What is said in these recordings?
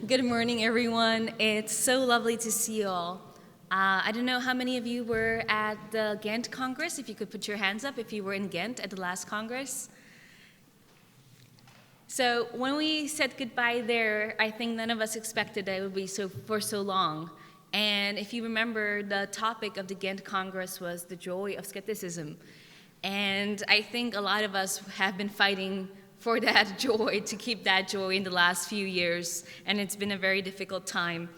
Good morning, everyone. It's so lovely to see you all. I don't know how many of you were at the Ghent Congress. If you could put your hands up if you were in Ghent at the last Congress. So when we said goodbye there, I think none of us expected that it would be for so long. And if you remember, the topic of the Ghent Congress was the joy of skepticism. And I think a lot of us have been fighting for that joy, to keep that joy in the last few years, and it's been a very difficult time.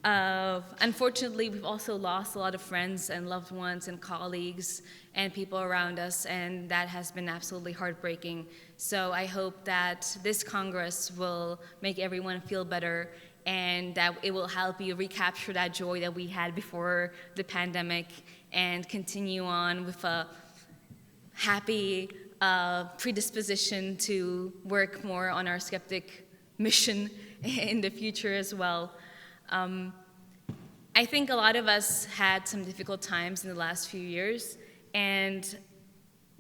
Unfortunately, we've also lost a lot of friends and loved ones and colleagues and people around us, and that has been absolutely heartbreaking. So I hope that this Congress will make everyone feel better and that it will help you recapture that joy that we had before the pandemic and continue on with a happy predisposition to work more on our skeptic mission in the future as well. I think a lot of us had some difficult times in the last few years, and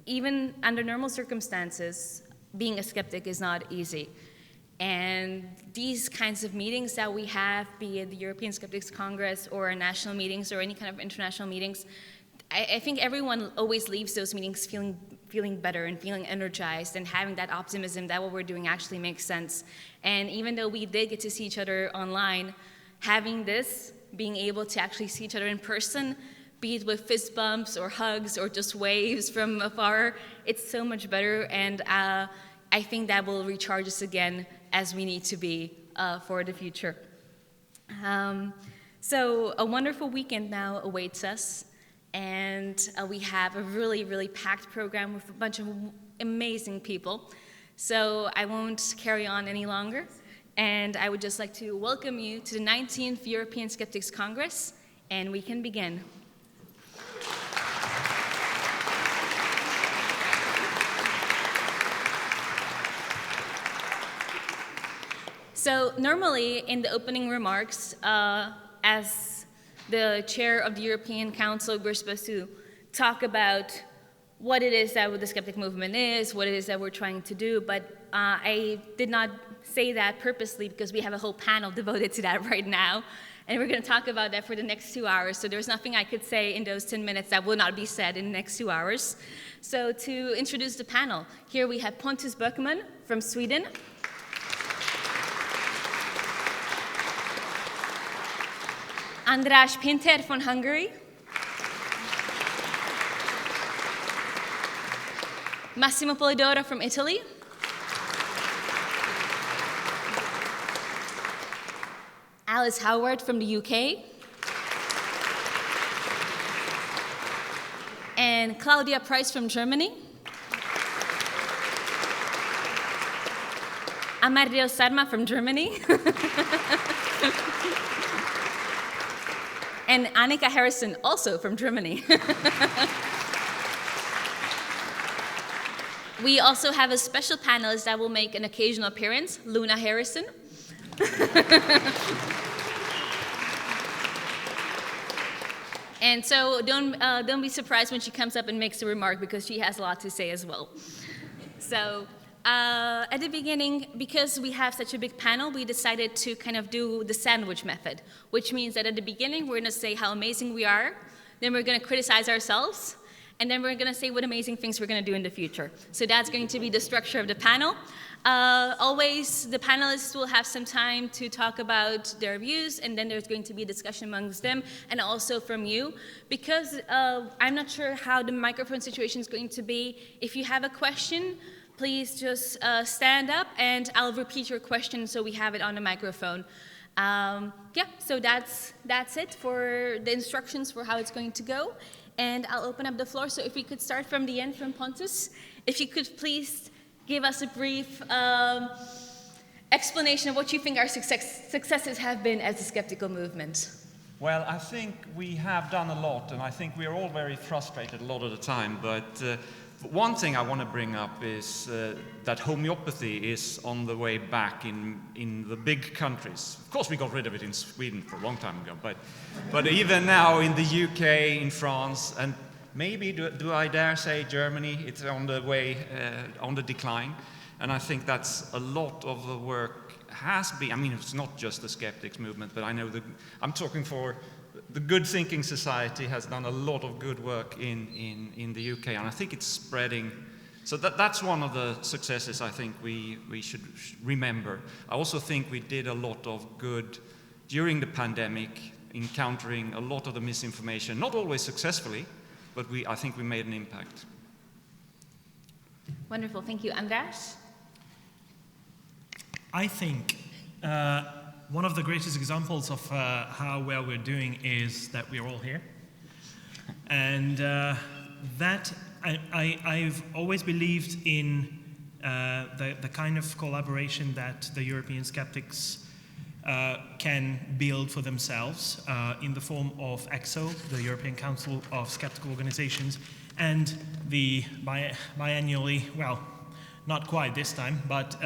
even under normal circumstances, being a skeptic is not easy. And these kinds of meetings that we have, be it the European Skeptics Congress or national meetings or any kind of international meetings, I think everyone always leaves those meetings feeling better and feeling energized and having that optimism that what we're doing actually makes sense. And even though we did get to see each other online, having this, being able to actually see each other in person, be it with fist bumps or hugs or just waves from afar, it's so much better. And I think that will recharge us again as we need to be for the future. So a wonderful weekend now awaits us. And we have a really, really packed program with a bunch of amazing people. So I won't carry on any longer. And I would just like to welcome you to the 19th European Skeptics Congress, and we can begin. So normally in the opening remarks, as the chair of the European Council, we're supposed to talk about what it is that the skeptic movement is, what it is that we're trying to do, but I did not say that purposely because we have a whole panel devoted to that right now, and we're going to talk about that for the next 2 hours, so there's nothing I could say in those 10 minutes that will not be said in the next 2 hours. So to introduce the panel, here we have Pontus Böckman from Sweden, András Pintér from Hungary, Massimo Polidoro from Italy, Alice Howarth from the UK, and Claudia Preis from Germany, Amardeo Sarma from Germany, and Annika Harrison, also from Germany. We also have a special panelist that will make an occasional appearance, Luna Harrison. And so don't be surprised when she comes up and makes a remark because she has a lot to say as well. So at the beginning, because we have such a big panel, we decided to kind of do the sandwich method, which means that at the beginning, we're going to say how amazing we are, then we're going to criticize ourselves, and then we're going to say what amazing things we're going to do in the future. So that's going to be the structure of the panel. Always, the panelists will have some time to talk about their views, and then there's going to be a discussion amongst them, and also from you. Because I'm not sure how the microphone situation is going to be, if you have a question, please just stand up and I'll repeat your question so we have it on the microphone. So that's it for the instructions for how it's going to go. And I'll open up the floor. So if we could start from the end, from Pontus. If you could please give us a brief explanation of what you think our successes have been as a skeptical movement. Well, I think we have done a lot, and I think we are all very frustrated a lot of the time, but one thing I want to bring up is that homeopathy is on the way back in the big countries. Of course, we got rid of it in Sweden for a long time ago, but even now in the UK, in France, and maybe, do I dare say Germany, it's on the way, on the decline. And I think that's a lot of the work has been, I mean, it's not just the skeptics movement, but I know I'm talking for the Good Thinking Society has done a lot of good work in the UK, and I think it's spreading. So that's one of the successes I think we should remember. I also think we did a lot of good during the pandemic, encountering a lot of the misinformation, not always successfully, but I think we made an impact. Wonderful, thank you. András? I think one of the greatest examples of how well we're doing is that we're all here. And that I've always believed in the kind of collaboration that the European skeptics can build for themselves in the form of EXO, the European Council of Skeptical Organizations, and the biannually, well, not quite this time, but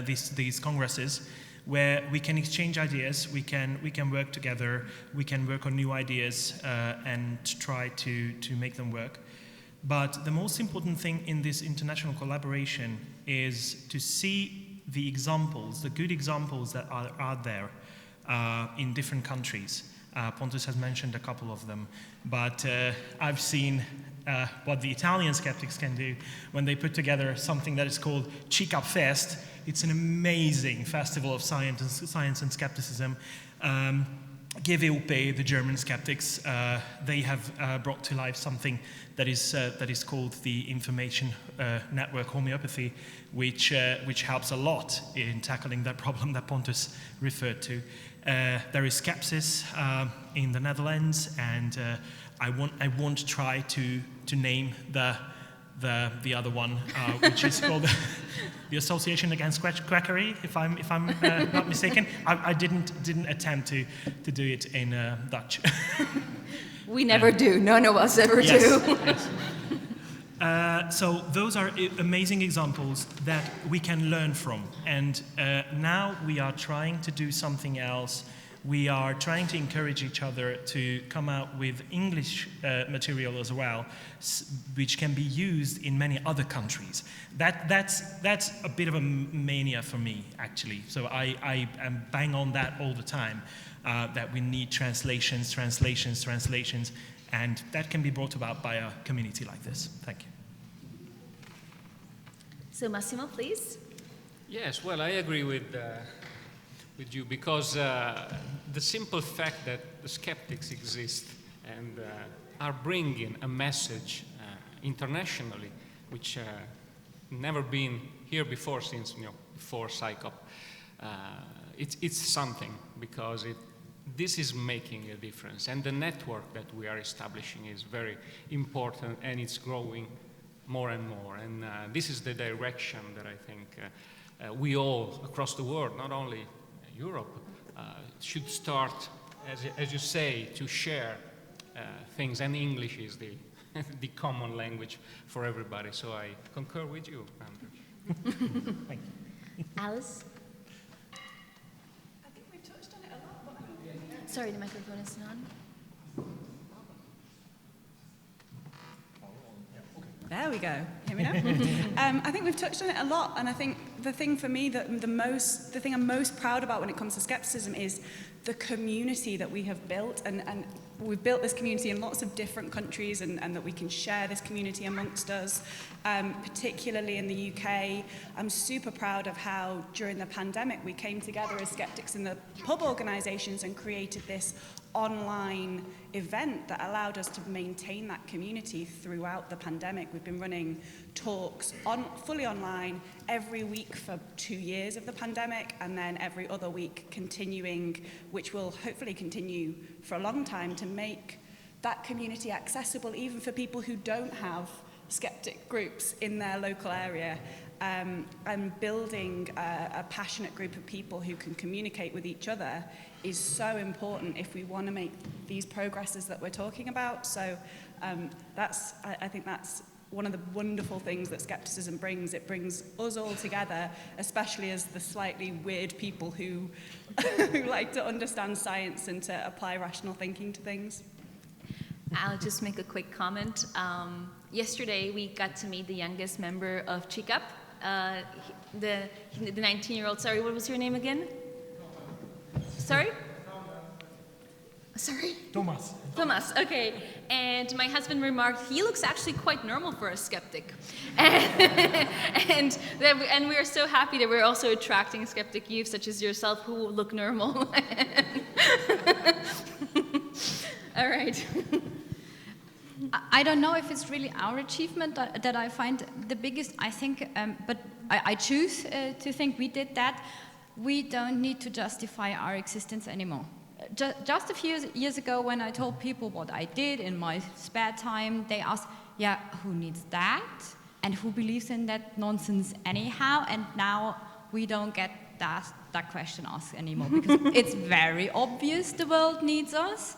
these congresses, where we can exchange ideas, we can work together, we can work on new ideas and try to make them work. But the most important thing in this international collaboration is to see the examples, the good examples that are out there in different countries. Pontus has mentioned a couple of them, but I've seen what the Italian skeptics can do when they put together something that is called CICAP Fest. It's an amazing festival of science and skepticism. GWP, the German skeptics, they have brought to life something that is called the Information Network Homeopathy, which helps a lot in tackling that problem that Pontus referred to. There is Skepsis in the Netherlands, and I won't try to name the other one, which is called the Association Against Quackery, if I'm not mistaken. I didn't attempt to do it in Dutch. We never do. None of us ever do. Yes. So those are amazing examples that we can learn from. And now we are trying to do something else. We are trying to encourage each other to come out with English material as well, which can be used in many other countries. That's a bit of a mania for me, actually. So I am bang on that all the time, that we need translations, and that can be brought about by a community like this. Thank you. So Massimo, please. Yes, well, I agree with you, because the simple fact that the skeptics exist and are bringing a message internationally, which never been here before, since before CICOP, it's something, because this is making a difference, and the network that we are establishing is very important, and it's growing more and more, and this is the direction that I think we all across the world, not only Europe, should start, as you say, to share things, and English is the common language for everybody. So I concur with you, Andrew. Thank you. Alice? I think we've touched on it a lot, but Sorry, the microphone is on. there we go. Hear me now? I think we've touched on it a lot, and I think the thing for me that the thing I'm most proud about when it comes to skepticism is the community that we have built, and we've built this community in lots of different countries, and that we can share this community amongst us, particularly in the UK. I'm super proud of how during the pandemic we came together as skeptics in the pub organisations and created this online event that allowed us to maintain that community throughout the pandemic. We've been running talks fully online every week for 2 years of the pandemic, and then every other week continuing, which will hopefully continue for a long time, to make that community accessible even for people who don't have skeptic groups in their local area. And building a passionate group of people who can communicate with each other is so important if we want to make these progresses that we're talking about. So I think that's one of the wonderful things that skepticism brings. It brings us all together, especially as the slightly weird people who like to understand science and to apply rational thinking to things. I'll just make a quick comment. Yesterday, we got to meet the youngest member of CICAP, the 19-year-old, sorry, what was your name again? Sorry? Sorry? Thomas. Thomas, okay. And my husband remarked, he looks actually quite normal for a skeptic. and we are so happy that we're also attracting skeptic youth such as yourself who look normal. All right. I don't know if it's really our achievement that I find the biggest. I think, but I choose to think we did that. We don't need to justify our existence anymore. Just a few years ago, when I told people what I did in my spare time, they asked, yeah, who needs that? And who believes in that nonsense anyhow? And now we don't get that question asked anymore, because it's very obvious the world needs us.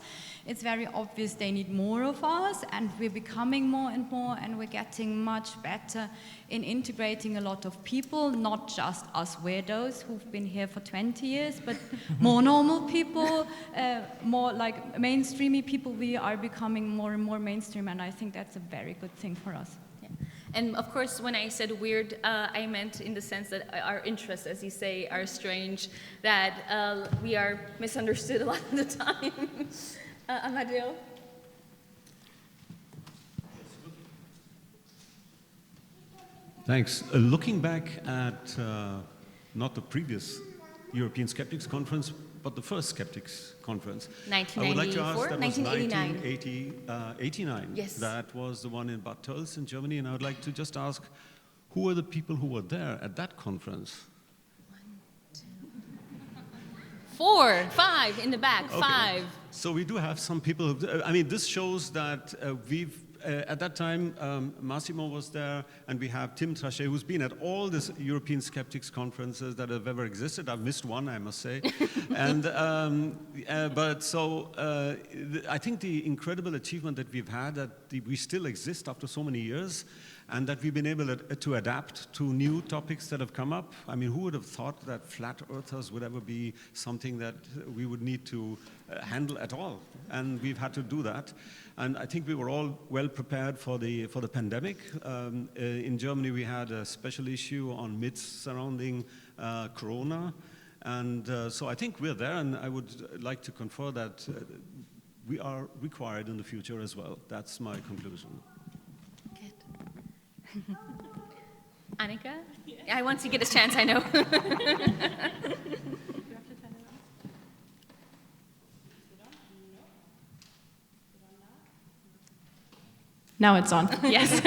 It's very obvious they need more of us, and we're becoming more and more, and we're getting much better in integrating a lot of people, not just us weirdos who've been here for 20 years, but more normal people, more like mainstreamy people. We are becoming more and more mainstream, and I think that's a very good thing for us. Yeah. And of course, when I said weird, I meant in the sense that our interests, as you say, are strange, that we are misunderstood a lot of the time. Amardeo? Thanks. Looking back at not the previous European Skeptics Conference, but the first Skeptics Conference, 1994? I would like to ask, that 1989. was 1989. Yes. That was the one in Bad Tölz in Germany, and I would like to just ask, who were the people who were there at that conference? 4, 5 in the back, Okay. 5. So we do have some people. I mean, this shows that we've, at that time, Massimo was there, and we have Tim Trachet, who's been at all these European Skeptics conferences that have ever existed. I've missed one, I must say. And I think the incredible achievement that we've had, that we still exist after so many years, and that we've been able to adapt to new topics that have come up. I mean, who would have thought that flat earthers would ever be something that we would need to handle at all? And we've had to do that. And I think we were all well prepared for the pandemic. In Germany, we had a special issue on myths surrounding Corona. And so I think we're there, and I would like to confer that we are required in the future as well. That's my conclusion. Annika? Yeah. Once you get a chance, I know. Now it's on. Yes.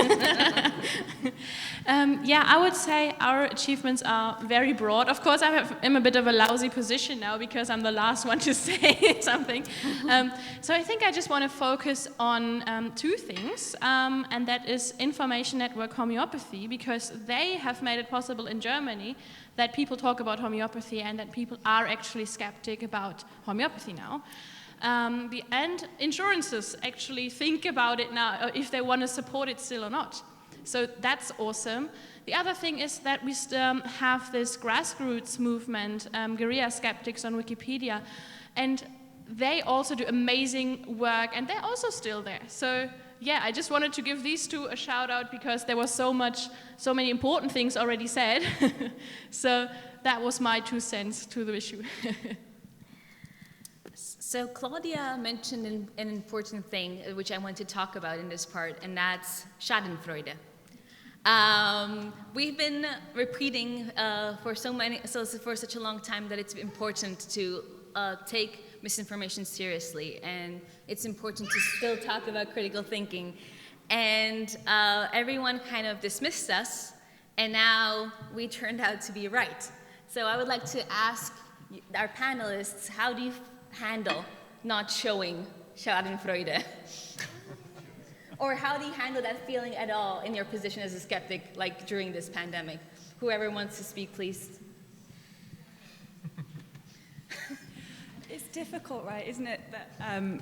Yeah, I would say our achievements are very broad. Of course, I'm a bit of a lousy position now because I'm the last one to say something. So I think I just want to focus on 2 things, and that is information network homeopathy, because they have made it possible in Germany that people talk about homeopathy and that people are actually skeptic about homeopathy now. And insurances actually think about it now, if they want to support it still or not. So that's awesome. The other thing is that we have this grassroots movement, guerrilla skeptics on Wikipedia, and they also do amazing work, and they're also still there. So yeah, I just wanted to give these 2 a shout out because there was so many important things already said. So that was my 2 cents to the issue. So Claudia mentioned an important thing which I want to talk about in this part, and that's Schadenfreude. We've been repeating for such a long time that it's important to take misinformation seriously, and it's important to still talk about critical thinking. And everyone kind of dismissed us, and now we turned out to be right. So I would like to ask our panelists, how do you handle not showing Schadenfreude? Or how do you handle that feeling at all in your position as a skeptic, like during this pandemic? Whoever wants to speak, please. It's difficult, right, isn't it, that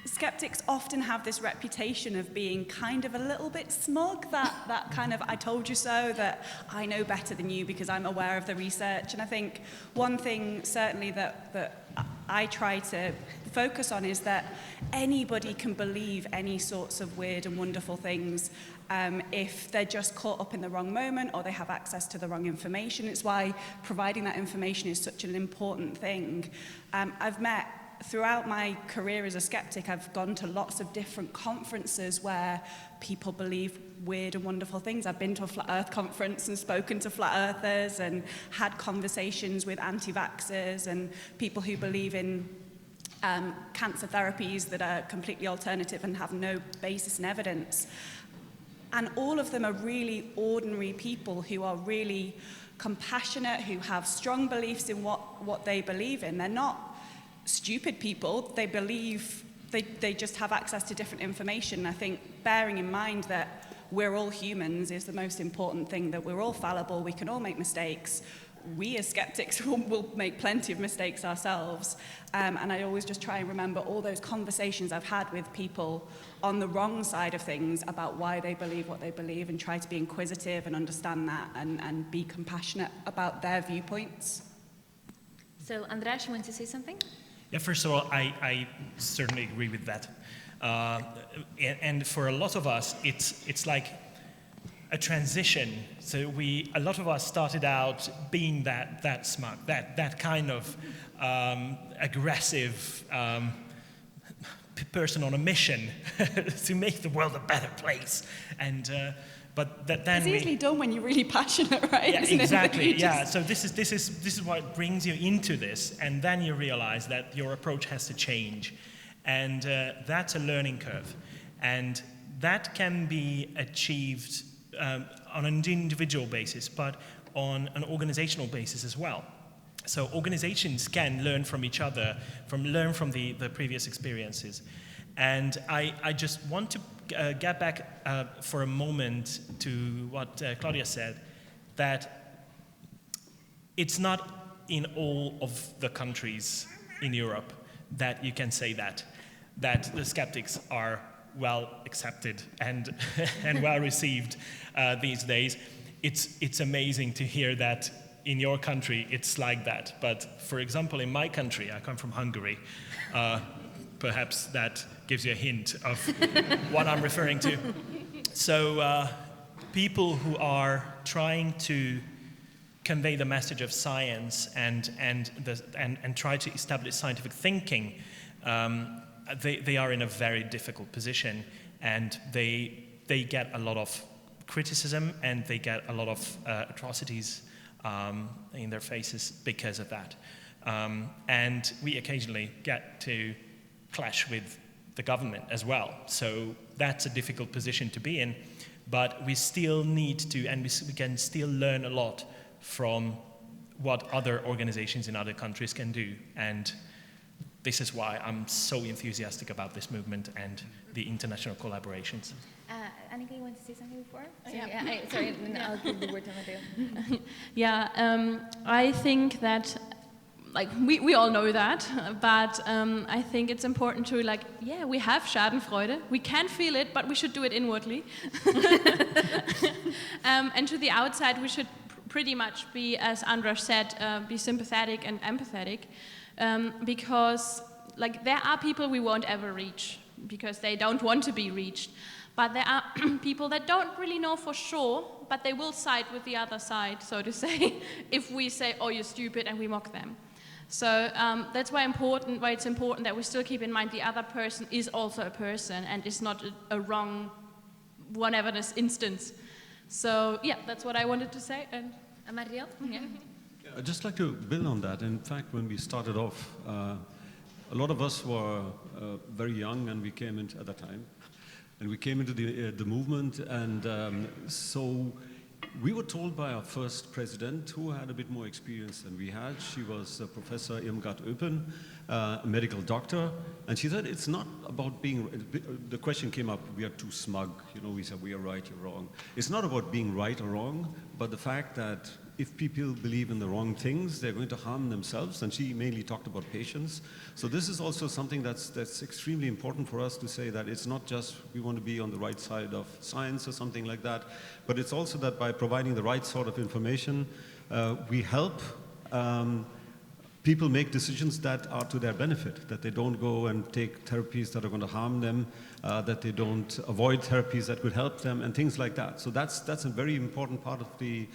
skeptics often have this reputation of being kind of a little bit smug, that kind of I told you so, that I know better than you because I'm aware of the research. And I think one thing certainly that I try to focus on is that anybody can believe any sorts of weird and wonderful things if they're just caught up in the wrong moment or they have access to the wrong information. It's why providing that information is such an important thing. Throughout my career as a skeptic, I've gone to lots of different conferences where people believe weird and wonderful things. I've been to a Flat Earth conference and spoken to flat earthers and had conversations with anti-vaxxers and people who believe in cancer therapies that are completely alternative and have no basis in evidence. And all of them are really ordinary people who are really compassionate, who have strong beliefs in what they believe in. They're not stupid people. They believe, they just have access to different information. I think bearing in mind that we're all humans is the most important thing, that we're all fallible, we can all make mistakes. We as skeptics will make plenty of mistakes ourselves. And I always just try and remember all those conversations I've had with people on the wrong side of things about why they believe what they believe, and try to be inquisitive and understand that and be compassionate about their viewpoints. So, András, you want to say something? Yeah, first of all, I certainly agree with that. And for a lot of us, it's like a transition. So a lot of us started out being that smug, that kind of aggressive person on a mission to make the world a better place. And but then it's easily done when you're really passionate, right? Yeah, Isn't exactly. it? Yeah. So this is what brings you into this, and then you realize that your approach has to change, and that's a learning curve, and that can be achieved on an individual basis, but on an organizational basis as well. So organizations can learn from each other, learn from the previous experiences. And I just want to get back for a moment to what Claudia said, that it's not in all of the countries in Europe that you can say that the skeptics are well accepted and well received these days. It's amazing to hear that in your country it's like that. But for example, in my country, I come from Hungary, perhaps that gives you a hint of what I'm referring to. So people who are trying to convey the message of science and try to establish scientific thinking, they are in a very difficult position, and they get a lot of criticism, and they get a lot of atrocities in their faces because of that. And we occasionally get to clash with the government as well. So that's a difficult position to be in, but we still need to, and we can still learn a lot from what other organizations in other countries can do. And this is why I'm so enthusiastic about this movement and the international collaborations. Annika, you want to say something before? Yeah. Sorry, I'll give the word to Amardeo. Yeah, I think that, like, we all know that, but I think it's important to, like, yeah, we have Schadenfreude. We can feel it, but we should do it inwardly. And to the outside, we should pretty much be, as András said, be sympathetic and empathetic, because, like, there are people we won't ever reach because they don't want to be reached. But there are people that don't really know for sure, but they will side with the other side, so to say, if we say, oh, you're stupid, and we mock them. So that's why it's important that we still keep in mind the other person is also a person and is not a wrong one-everness instance. So yeah, that's what I wanted to say. And Amardeo? Yeah. I'd just like to build on that. In fact, when we started off, a lot of us were very young, and we came into at that time, and we came into the movement, and so we were told by our first president, who had a bit more experience than we had. She was Professor Irmgard Oepen, a medical doctor, and she said it's not about being. The question came up: we are too smug. You know, we said we are right, you're wrong. It's not about being right or wrong, but the fact that if people believe in the wrong things, they're going to harm themselves. And she mainly talked about patients. So this is also something that's extremely important for us to say, that it's not just we want to be on the right side of science or something like that, but it's also that by providing the right sort of information, we help people make decisions that are to their benefit, that they don't go and take therapies that are going to harm them, that they don't avoid therapies that could help them, and things like that. So that's a very important part of the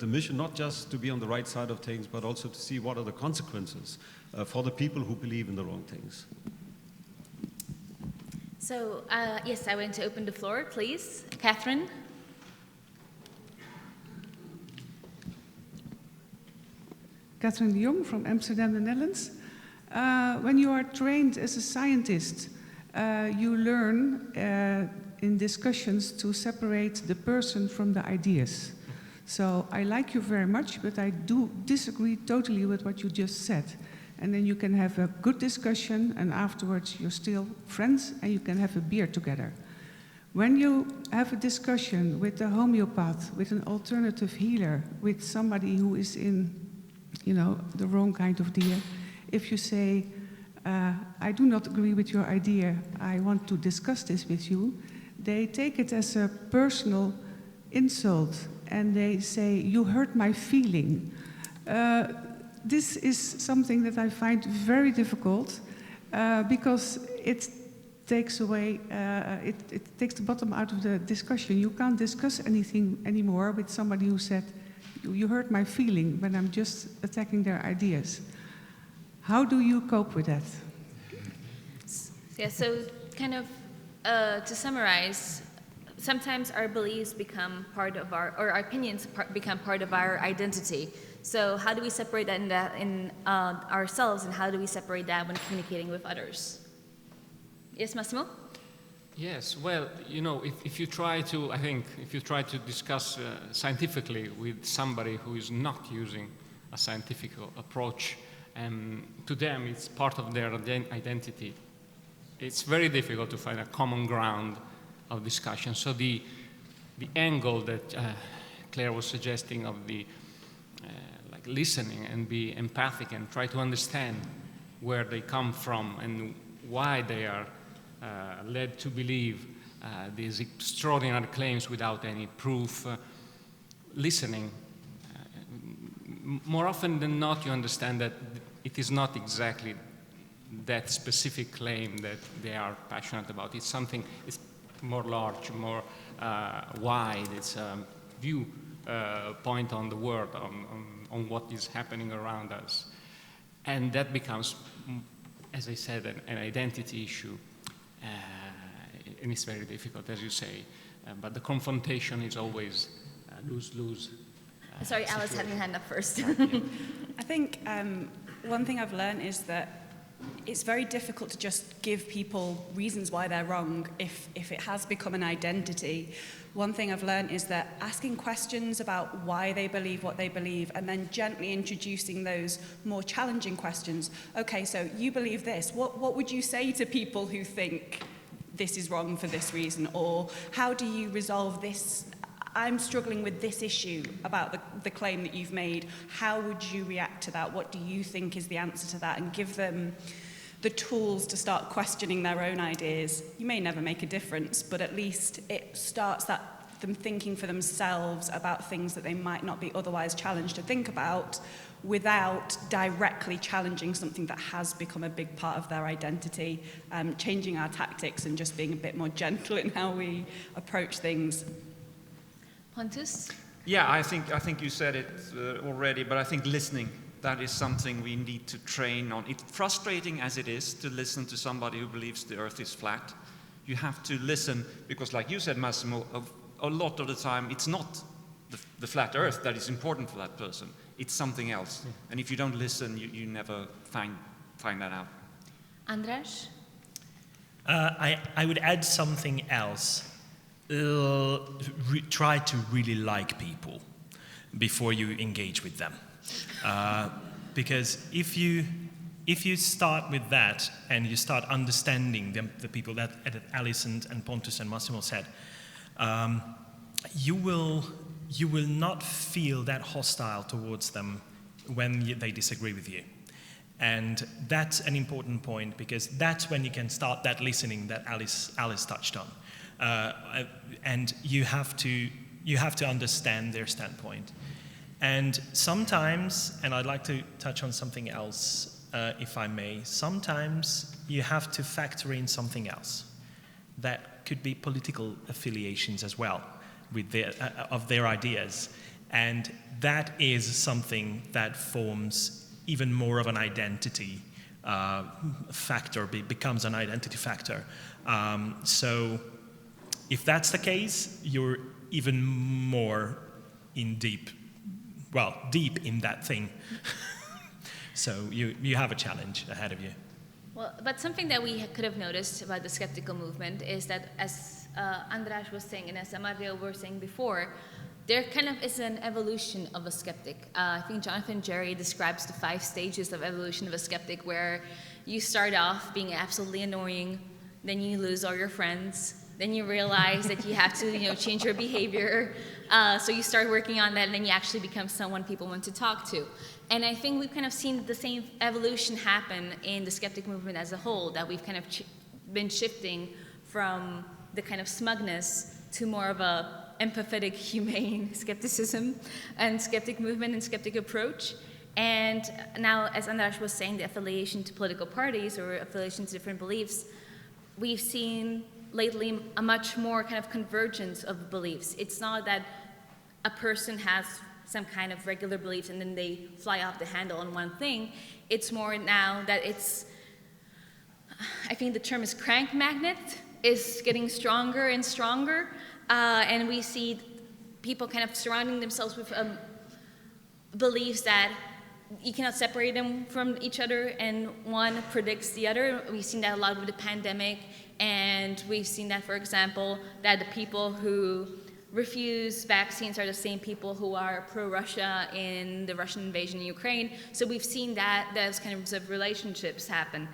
mission, not just to be on the right side of things, but also to see what are the consequences for the people who believe in the wrong things. So, yes, I want to open the floor, please. Catherine? Catherine de Jong from Amsterdam, the Netherlands. When you are trained as a scientist, you learn in discussions to separate the person from the ideas. So I like you very much, but I do disagree totally with what you just said. And then you can have a good discussion, and afterwards you're still friends, and you can have a beer together. When you have a discussion with a homeopath, with an alternative healer, with somebody who is in, the wrong kind of deal, if you say, I do not agree with your idea, I want to discuss this with you, they take it as a personal insult, and they say, you hurt my feeling. This is something that I find very difficult because it takes away, it takes the bottom out of the discussion. You can't discuss anything anymore with somebody who said, you hurt my feeling when I'm just attacking their ideas. How do you cope with that? Yeah, so kind of to summarize, sometimes our beliefs become part of our opinions become part of our identity. So how do we separate that in ourselves, and how do we separate that when communicating with others? Yes, Massimo? Yes, well, if you try to discuss scientifically with somebody who is not using a scientific approach, to them it's part of their identity. It's very difficult to find a common ground of discussion. So the angle that Claire was suggesting of the listening and be empathic and try to understand where they come from and why they are led to believe these extraordinary claims without any proof. Listening, more often than not, you understand that it is not exactly that specific claim that they are passionate about. It's something, it's more large, more wide. It's a view point on the world, on what is happening around us. And that becomes, as I said, an identity issue. And it's very difficult, as you say. But the confrontation is always lose-lose. Sorry, Alice had her hand up first. I think one thing I've learned is that it's very difficult to just give people reasons why they're wrong if it has become an identity. One thing I've learned is that asking questions about why they believe what they believe, and then gently introducing those more challenging questions. Okay, so you believe this. What would you say to people who think this is wrong for this reason? Or how do you resolve this? I'm struggling with this issue about the claim that you've made. How would you react to that? What do you think is the answer to that? And give them the tools to start questioning their own ideas. You may never make a difference, but at least it starts them thinking for themselves about things that they might not be otherwise challenged to think about, without directly challenging something that has become a big part of their identity, changing our tactics and just being a bit more gentle in how we approach things. Pontus? Yeah, I think you said it already, but I think listening, that is something we need to train on. It's frustrating as it is to listen to somebody who believes the earth is flat. You have to listen, because like you said, Massimo, a lot of the time it's not the flat earth that is important for that person. It's something else. Yeah. And if you don't listen, you never find that out. András? I would add something else. Try to really like people before you engage with them. Because if you start with that and you start understanding the people that Alice and Pontus and Massimo said, you will not feel that hostile towards them when they disagree with you. And that's an important point, because that's when you can start that listening that Alice touched on. And you have to understand their standpoint. And sometimes, and I'd like to touch on something else, if I may, sometimes you have to factor in something else. That could be political affiliations as well with of their ideas. And that is something that forms even more of an identity factor, becomes an identity factor. So if that's the case, you're even more deep in that thing. So you have a challenge ahead of you. Well, but something that we could have noticed about the skeptical movement is that, as András was saying and as Amardeo were saying before, there kind of is an evolution of a skeptic. I think Jonathan Jerry describes the 5 stages of evolution of a skeptic, where you start off being absolutely annoying, then you lose all your friends, then you realize that you have to, change your behavior. So you start working on that, and then you actually become someone people want to talk to. And I think we've kind of seen the same evolution happen in the skeptic movement as a whole, that we've kind of been shifting from the kind of smugness to more of a empathetic, humane skepticism and skeptic movement and skeptic approach. And now, as András was saying, the affiliation to political parties or affiliation to different beliefs, we've seen lately a much more kind of convergence of beliefs. It's not that a person has some kind of regular beliefs and then they fly off the handle on one thing. It's more now that it's, I think the term is crank magnet, is getting stronger and stronger. And we see people kind of surrounding themselves with beliefs that you cannot separate them from each other, and one predicts the other. We've seen that a lot with the pandemic, and we've seen that, for example, that the people who refuse vaccines are the same people who are pro-Russia in the Russian invasion in Ukraine. So we've seen that those kinds of relationships happen.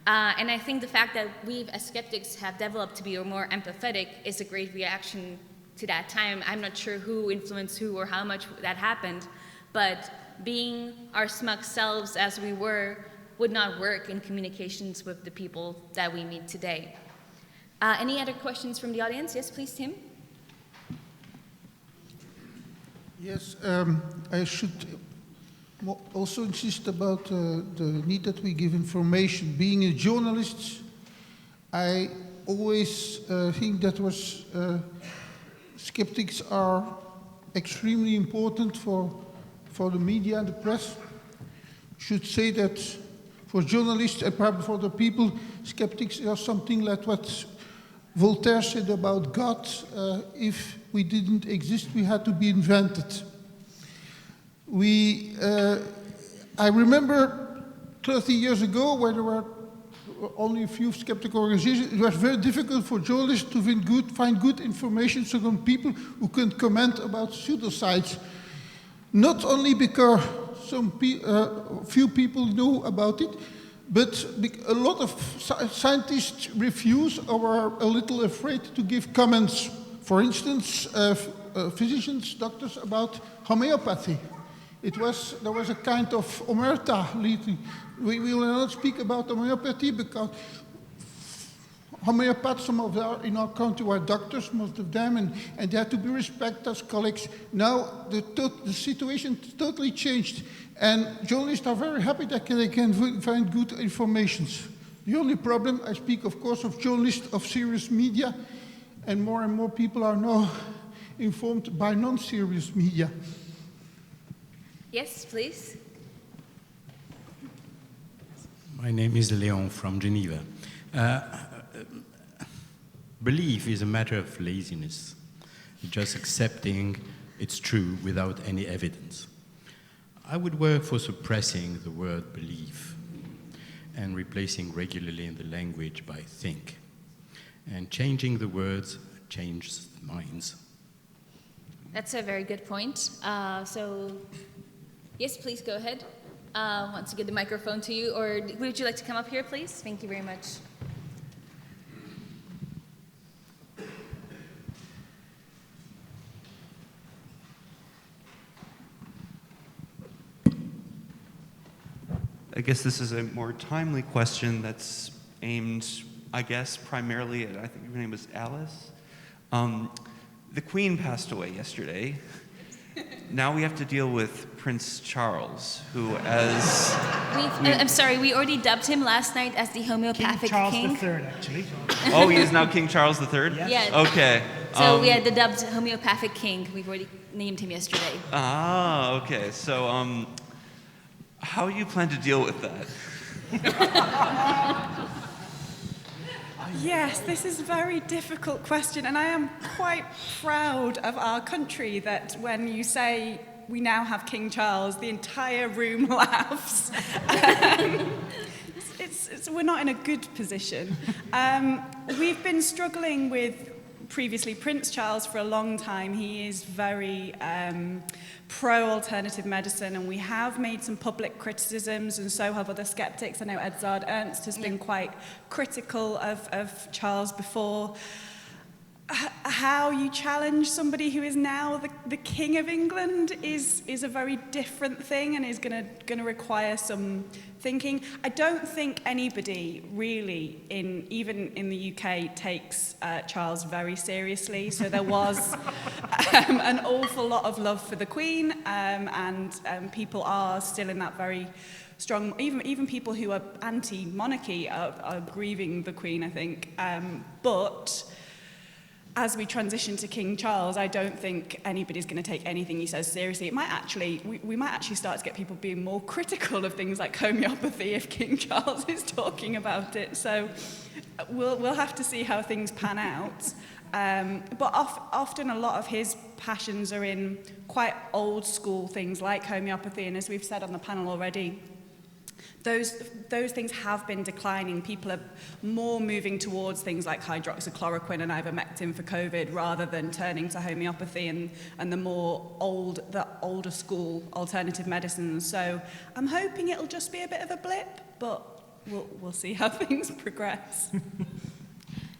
And I think the fact that we as skeptics have developed to be more empathetic is a great reaction to that time. I'm not sure who influenced who or how much that happened, but being our smug selves as we were would not work in communications with the people that we meet today. Any other questions from the audience? Yes, please, Tim. Yes, I should also insist about the need that we give information. Being a journalist, I always think that skeptics are extremely important for the media and the press. Should say that for journalists and probably for the people, skeptics are something like what Voltaire said about God. If we didn't exist, we had to be invented. I remember 30 years ago, when there were only a few skeptical organizations, it was very difficult for journalists to find good information from people who can comment about pseudoscience. Not only because few people know about it, but a lot of scientists refuse or are a little afraid to give comments. For instance, physicians, doctors, about homeopathy. There was a kind of omerta lately. We will not speak about homeopathy because homeopaths, some of them in our country were doctors, most of them, and they had to be respected as colleagues. Now the situation totally changed, and journalists are very happy that they can find good information. The only problem, I speak of course of journalists of serious media, and more people are now informed by non-serious media. Yes, please. My name is Leon from Geneva. Belief is a matter of laziness, just accepting it's true without any evidence. I would work for suppressing the word belief and replacing regularly in the language by think. And changing the words changes the minds. That's a very good point. So, yes, please go ahead. Want to give the microphone to you, or would you like to come up here, please? Thank you very much. I guess this is a more timely question that's aimed, I guess, primarily at, I think your name was Alice. The Queen passed away yesterday. now we have to deal with Prince Charles, who, as I'm sorry, we already dubbed him last night as the homeopathic King king. Charles III, actually. oh, he is now King Charles III. Yes. Yeah. Okay. So we had the dubbed homeopathic king. We've already named him yesterday. Ah, okay. So, how you plan to deal with that? Yes, this is a very difficult question, and I am quite proud of our country that when you say we now have King Charles, the entire room laughs. We're not in a good position. We've been struggling with previously Prince Charles for a long time. He is very pro-alternative medicine, and we have made some public criticisms, and so have other skeptics. I know Edzard Ernst has been quite critical of Charles before. How you challenge somebody who is now the King of England is a very different thing, and is going to require some thinking. I don't think anybody really, even in the UK, takes Charles very seriously. So there was an awful lot of love for the Queen, and people are still in that very strong. Even people who are anti-monarchy are grieving the Queen, I think. But as we transition to King Charles, I don't think anybody's going to take anything he says seriously. It might actually, we might actually start to get people being more critical of things like homeopathy if King Charles is talking about it. So we'll have to see how things pan out. But often a lot of his passions are in quite old school things like homeopathy, and as we've said on the panel already, those things have been declining. People are more moving towards things like hydroxychloroquine and ivermectin for COVID rather than turning to homeopathy and the older school alternative medicines. So I'm hoping it'll just be a bit of a blip, but we'll see how things progress.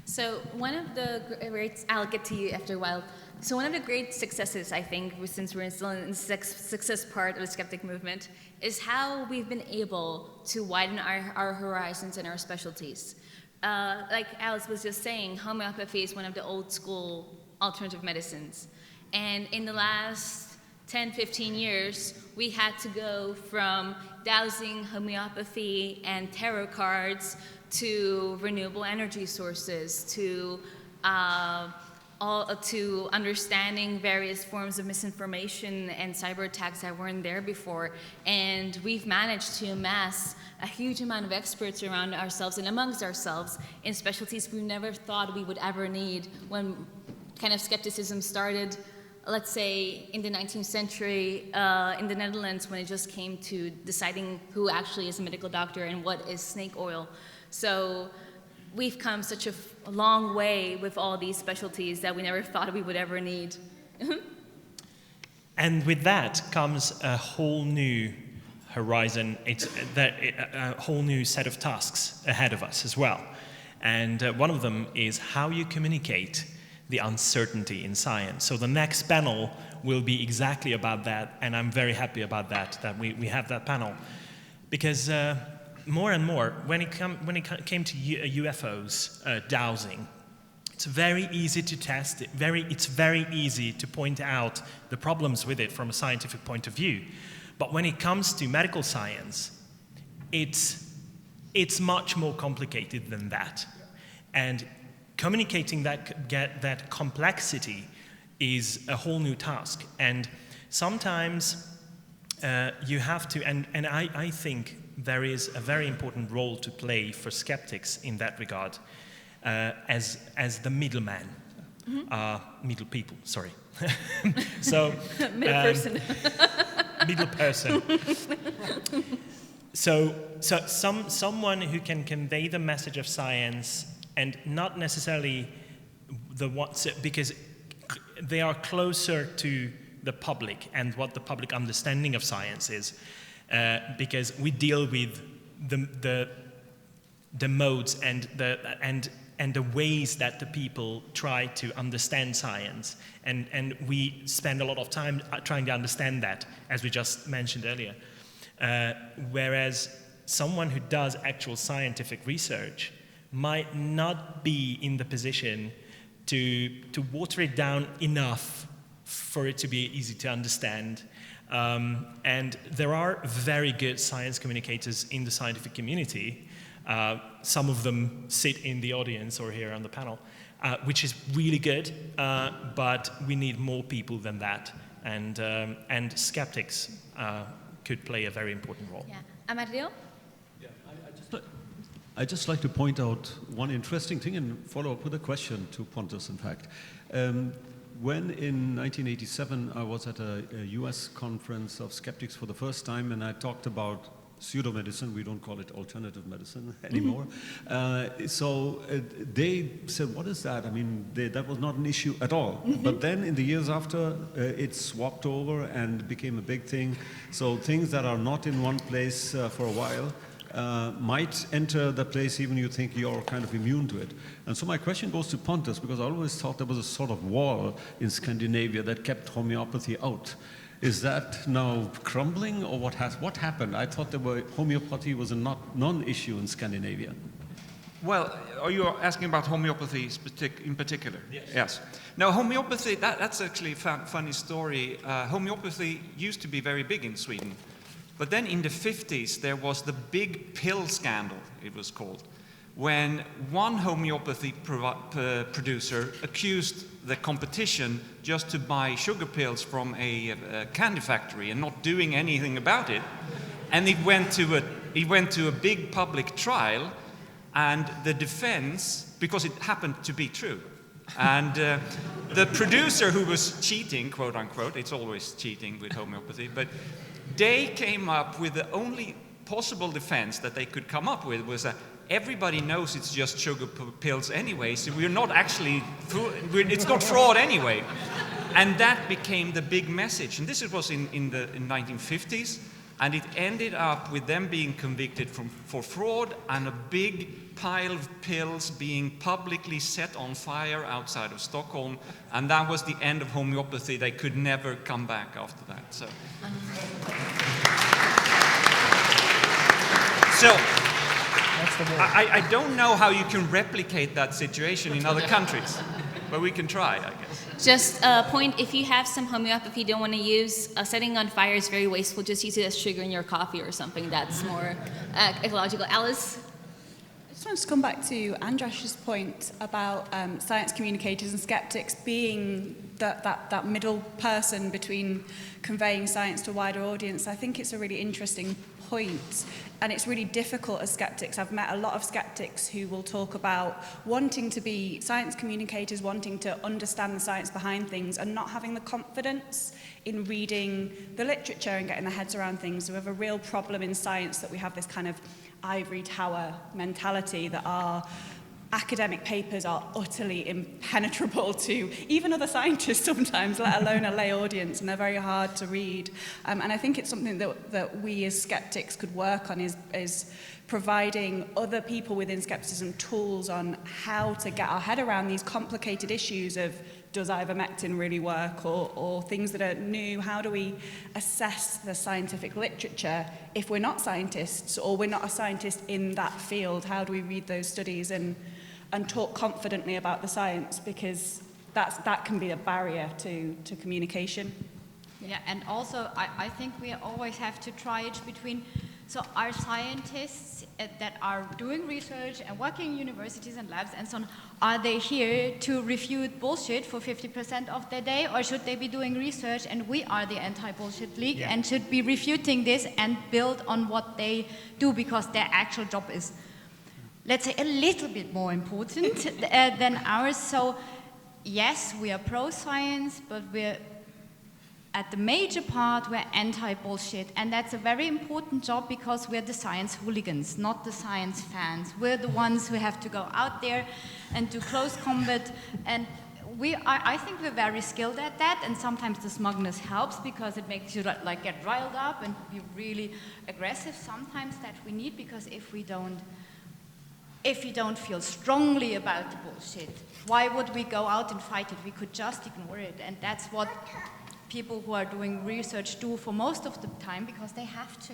So one of the great, I'll get to you after a while. So one of the great successes, I think, since we're still in the success part of the skeptic movement, is how we've been able to widen our horizons and our specialties. Like Alice was just saying, homeopathy is one of the old school alternative medicines. And in the last 10, 15 years, we had to go from dowsing homeopathy and tarot cards to renewable energy sources, to understanding various forms of misinformation and cyber attacks that weren't there before. And we've managed to amass a huge amount of experts around ourselves and amongst ourselves in specialties we never thought we would ever need when kind of skepticism started, let's say, in the 19th century in the Netherlands, when it just came to deciding who actually is a medical doctor and what is snake oil. So we've come such a long way with all these specialties that we never thought we would ever need. And with that comes a whole new horizon. It's a whole new set of tasks ahead of us as well. And one of them is how you communicate the uncertainty in science. So the next panel will be exactly about that, and I'm very happy about that we have that panel. Because more and more, when it came to UFOs dowsing, it's very easy to test it. It's very easy to point out the problems with it from a scientific point of view. But when it comes to medical science, it's much more complicated than that. And communicating that complexity is a whole new task. And sometimes you have to, and I think there is a very important role to play for skeptics in that regard, as the middleman, middle people, sorry. So middle person. Middle person. So someone who can convey the message of science and not necessarily because they are closer to the public and what the public understanding of science is, because we deal with the modes and the ways that the people try to understand science, and we spend a lot of time trying to understand that, as we just mentioned earlier. Whereas someone who does actual scientific research might not be in the position to water it down enough for it to be easy to understand. And there are very good science communicators in the scientific community. Some of them sit in the audience or here on the panel, which is really good, but we need more people than that. And skeptics could play a very important role. Yeah. Amardeo? I'd just like to point out one interesting thing and follow up with a question to Pontus, in fact. When in 1987 I was at a US conference of skeptics for the first time, and I talked about pseudomedicine, we don't call it alternative medicine anymore. They said, what is that? I mean, that was not an issue at all. But then in the years after, it swapped over and became a big thing. So things that are not in one place for a while might enter the place even you think you're kind of immune to it. And so my question goes to Pontus, because I always thought there was a sort of wall in Scandinavia that kept homeopathy out. Is that now crumbling, or what happened? I thought homeopathy was a non-issue in Scandinavia. Well, are you asking about homeopathy in particular? Yes. Now, homeopathy, that's actually a funny story. Homeopathy used to be very big in Sweden. But then in the 50s, there was the big pill scandal, it was called, when one homeopathy producer accused the competition just to buy sugar pills from a candy factory and not doing anything about it. And it went to a big public trial, and the defense, because it happened to be true, and the producer who was cheating, quote unquote, it's always cheating with homeopathy, but they came up with the only possible defense that they could come up with was that everybody knows it's just sugar pills anyway, so we're not actually, it's not fraud anyway. And that became the big message. And this was in the 1950s, and it ended up with them being convicted for fraud and a big pile of pills being publicly set on fire outside of Stockholm. And that was the end of homeopathy. They could never come back after that. So I don't know how you can replicate that situation in other countries, but we can try, I guess. Just a point, if you have some homeopathy you don't want to use, setting on fire is very wasteful. Just use it as sugar in your coffee or something that's more ecological. Alice? I just wanted to come back to András's point about science communicators and skeptics being that middle person between conveying science to a wider audience. I think it's a really interesting point, and it's really difficult as skeptics. I've met a lot of skeptics who will talk about wanting to be science communicators, wanting to understand the science behind things, and not having the confidence in reading the literature and getting their heads around things. We have a real problem in science that we have this kind of ivory tower mentality that our academic papers are utterly impenetrable to even other scientists sometimes, let alone a lay audience, and they're very hard to read. And I think it's something that we as skeptics could work on, is providing other people within skepticism tools on how to get our head around these complicated issues of, does ivermectin really work, or things that are new? How do we assess the scientific literature if we're not scientists, or we're not a scientist in that field? How do we read those studies and talk confidently about the science? Because that can be a barrier to communication. Yeah, and also I think we always have to try it between, so our scientists that are doing research and working in universities and labs and so on, are they here to refute bullshit for 50% of their day, or should they be doing research and we are the anti-bullshit league and should be refuting this and build on what they do, because their actual job is, let's say, a little bit more important than ours. So yes, we are pro-science, but we're at the major part, we're anti-bullshit, and that's a very important job because we're the science hooligans, not the science fans. We're the ones who have to go out there and do close combat, and I think we're very skilled at that, and sometimes the smugness helps because it makes you like get riled up and be really aggressive. Sometimes that we need, because if you don't feel strongly about the bullshit, why would we go out and fight it? We could just ignore it, and that's what people who are doing research do for most of the time, because they have to.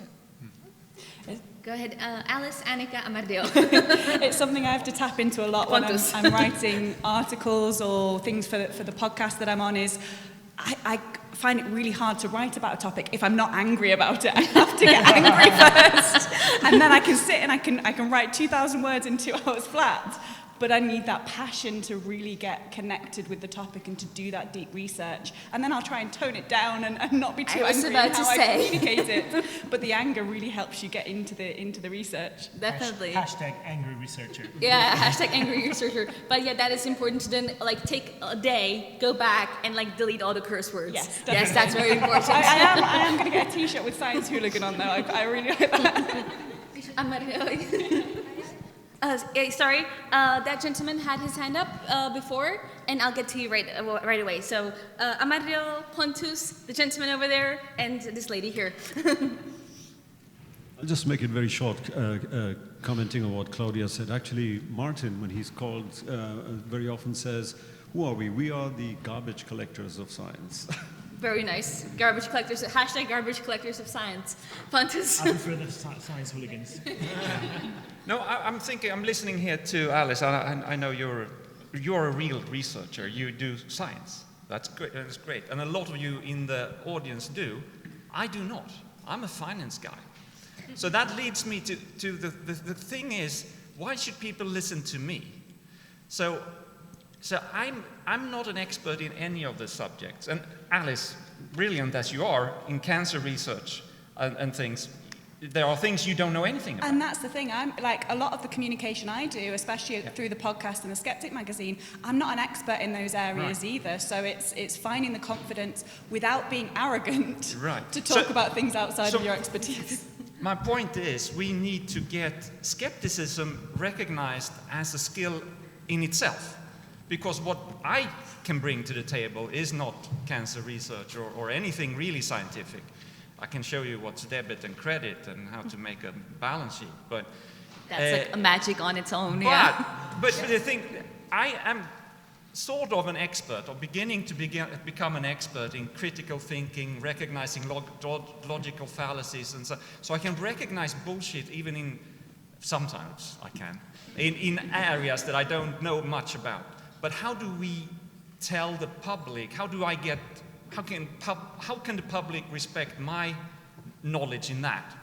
Go ahead, Alice, Annika, Amardeo. It's something I have to tap into a lot when I'm writing articles or things for the podcast that I'm on, is I find it really hard to write about a topic if I'm not angry about it. I have to get angry first, and then I can sit and I can write 2,000 words in 2 hours flat. But I need that passion to really get connected with the topic and to do that deep research. And then I'll try and tone it down and not be too angry in how I communicate it. But the anger really helps you get into the research. Definitely. Hashtag angry researcher. Yeah, hashtag angry researcher. But yeah, that is important to then like take a day, go back and like delete all the curse words. Yes, definitely. Yes, that's very important. I am going to get a t-shirt with Science Hooligan on though. I really like that. Sorry, that gentleman had his hand up before, and I'll get to you right away. So, Amardeo, Pontus, the gentleman over there, and this lady here. I'll just make it very short, commenting on what Claudia said. Actually, Martin, when he's called, very often says, "Who are we? We are the garbage collectors of science." Very nice. Garbage collectors, hashtag garbage collectors of science. Pontus. I prefer the science hooligans. No, I'm thinking, I'm listening here to Alice, and I know you're a real researcher. You do science. That's great. That's great. And a lot of you in the audience do. I do not. I'm a finance guy. So that leads me to the thing is, why should people listen to me? So I'm not an expert in any of the subjects. And Alice, brilliant as you are in cancer research and things, there are things you don't know anything about. And that's the thing. I'm like a lot of the communication I do, especially through the podcast and the Skeptic magazine. I'm not an expert in those areas either. So it's finding the confidence without being arrogant to talk about things outside of your expertise. My point is, we need to get skepticism recognized as a skill in itself. Because what I can bring to the table is not cancer research or anything really scientific. I can show you what's debit and credit and how to make a balance sheet, but that's like a magic on its own. Yeah. But the thing, I am sort of an expert, or beginning to become an expert in critical thinking, recognizing logical fallacies, and so I can recognize bullshit even in sometimes I can in areas that I don't know much about. But how do we tell the public? How can the public respect my knowledge in that?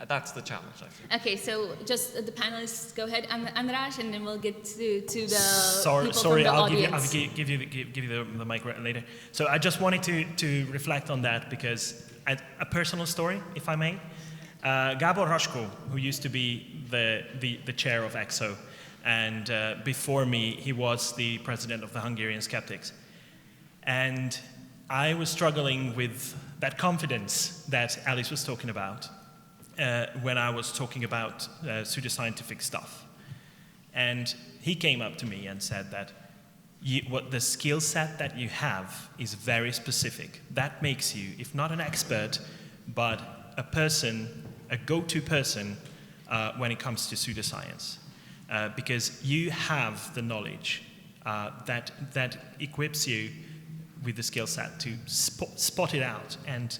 That's the challenge, I think. Okay, so just the panelists go ahead, András, and then we'll get to the Sorry, people from the audience. I'll give you the mic later. So I just wanted to reflect on that because a personal story, if I may. Gábor Haskó, who used to be the chair of EXO, and before me, he was the president of the Hungarian Skeptics. And I was struggling with that confidence that Alice was talking about when I was talking about pseudoscientific stuff. And he came up to me and said that what the skill set that you have is very specific. That makes you, if not an expert, but a person, a go-to person when it comes to pseudoscience. Because you have the knowledge that equips you with the skill set to spot it out and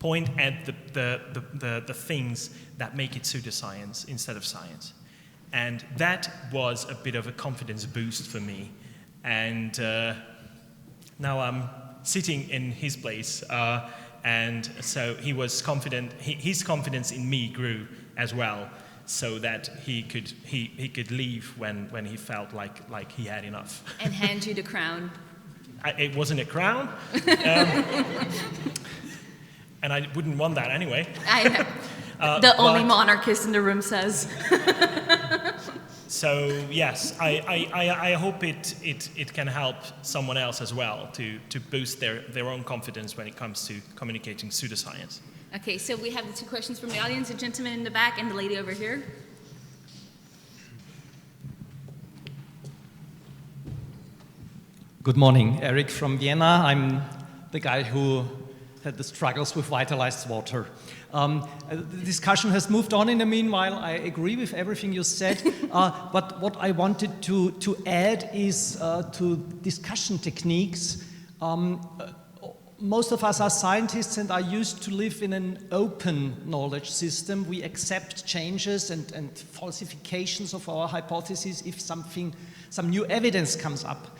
point at the things that make it pseudoscience instead of science. And that was a bit of a confidence boost for me. And now I'm sitting in his place, and so he was confident. His confidence in me grew as well, so that he could leave when he felt like he had enough. And hand you the crown. It wasn't a crown, and I wouldn't want that anyway. I know. The only monarchist in the room says. So yes, I hope it can help someone else as well to boost their own confidence when it comes to communicating pseudoscience. Okay, so we have the two questions from the audience, the gentleman in the back and the lady over here. Good morning, Eric from Vienna. I'm the guy who had the struggles with vitalized water. The discussion has moved on in the meanwhile. I agree with everything you said, but what I wanted to add is to discussion techniques. Most of us are scientists and are used to live in an open knowledge system. We accept changes and falsifications of our hypotheses if some new evidence comes up.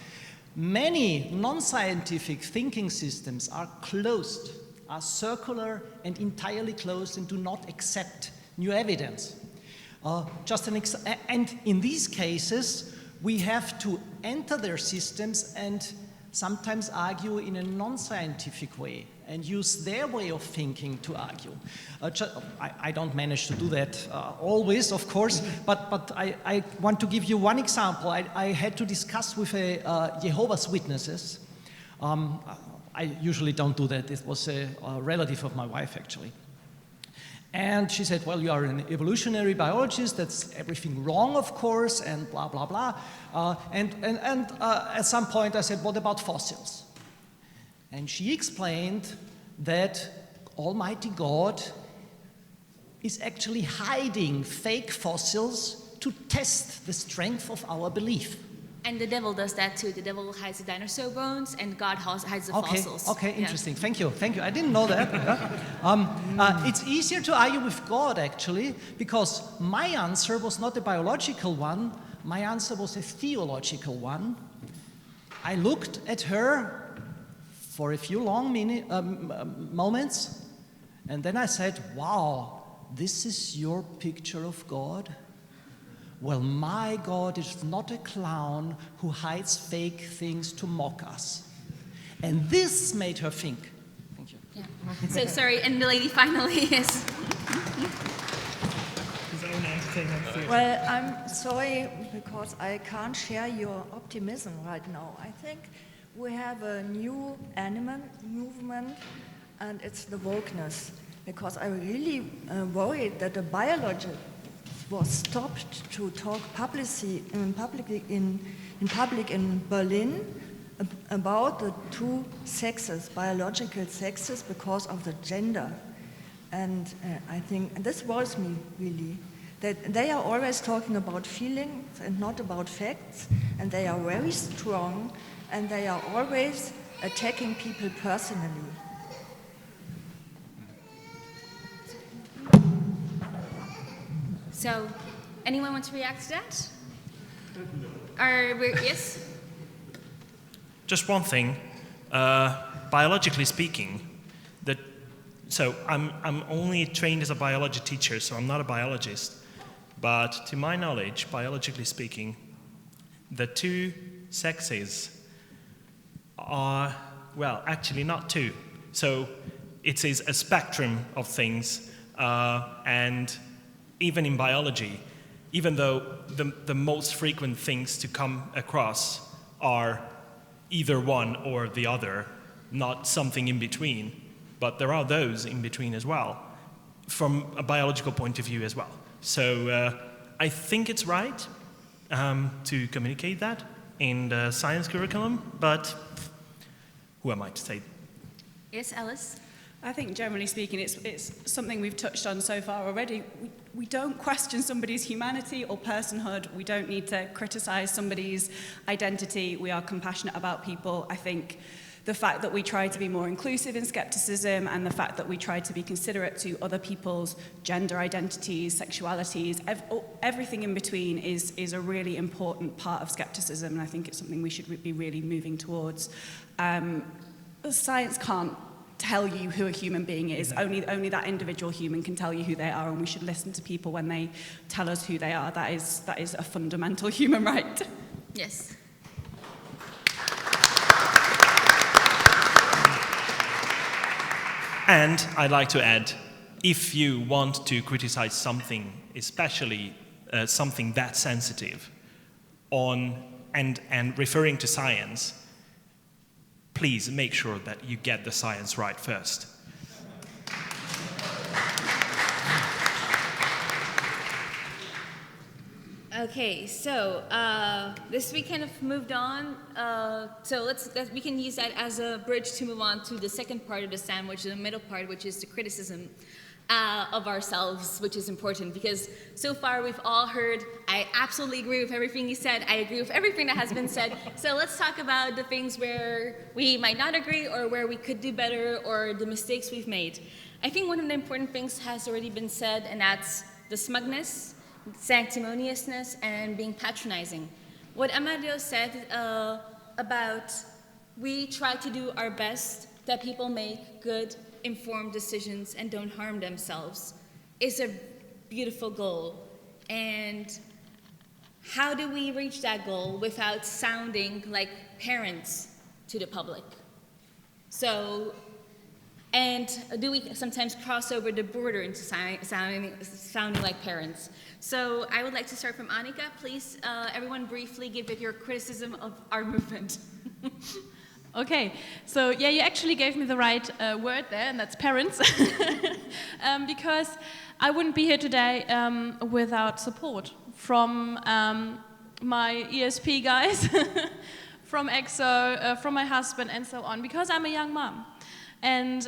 Many non-scientific thinking systems are closed, are circular and entirely closed and do not accept new evidence. And in these cases, we have to enter their systems and sometimes argue in a non-scientific way and use their way of thinking to argue. I don't manage to do that always, of course, but I want to give you one example. I had to discuss with Jehovah's Witnesses. I usually don't do that. It was a relative of my wife, actually. And she said, well, you are an evolutionary biologist, that's everything wrong, of course, and blah, blah, blah. And at some point I said, what about fossils? And she explained that Almighty God is actually hiding fake fossils to test the strength of our belief. And the devil does that too. The devil hides the dinosaur bones, and God hides the fossils. Okay, interesting. Yeah. Thank you. I didn't know that. It's easier to argue with God, actually, because my answer was not a biological one. My answer was a theological one. I looked at her for a few long moments, and then I said, wow, this is your picture of God? Well, my God is not a clown who hides fake things to mock us. And this made her think. Thank you. Yeah. So sorry, and the lady finally is. Well, I'm sorry because I can't share your optimism right now. I think we have a new movement, and it's the wokeness. Because I'm really worried that the biology was stopped to talk publicly in public in Berlin about the two sexes, biological sexes, because of the gender. And I think, and this worries me really, that they are always talking about feelings and not about facts, and they are very strong, and they are always attacking people personally. So, anyone want to react to that? Yes? Just one thing. Biologically speaking, so I'm only trained as a biology teacher, so I'm not a biologist. But to my knowledge, biologically speaking, the two sexes are, well, actually not two. So it is a spectrum of things, and even in biology, even though the most frequent things to come across are either one or the other, not something in between, but there are those in between as well, from a biological point of view as well. So I think it's right to communicate that in the science curriculum, but who am I to say? Yes, Alice? I think generally speaking, it's something we've touched on so far already. We don't question somebody's humanity or personhood. We don't need to criticize somebody's identity. We are compassionate about people. I think the fact that we try to be more inclusive in skepticism and the fact that we try to be considerate to other people's gender identities, sexualities, everything in between is a really important part of skepticism, and I think it's something we should be really moving towards. Science can't tell you who a human being is. Only that individual human can tell you who they are, and we should listen to people when they tell us who they are. That is a fundamental human right. Yes. And I'd like to add, if you want to criticize something, especially something that sensitive, and referring to science, please make sure that you get the science right first. Okay, so this we kind of moved on. So we can use that as a bridge to move on to the second part of the sandwich, the middle part, which is the criticism of ourselves, which is important because so far we've all heard, I absolutely agree with everything you said, I agree with everything that has been said. So let's talk about the things where we might not agree or where we could do better or the mistakes we've made. I think one of the important things has already been said, and that's the smugness, sanctimoniousness, and being patronizing. What Amardeo said about we try to do our best that people make good, informed decisions and don't harm themselves is a beautiful goal. And how do we reach that goal without sounding like parents to the public? So, and do we sometimes cross over the border into sounding like parents? So I would like to start from Annika. Please, everyone briefly give it your criticism of our movement. Okay, so yeah, you actually gave me the right word there, and that's parents. Because I wouldn't be here today without support from my ESP guys, from EXO, from my husband, and so on, because I'm a young mom. And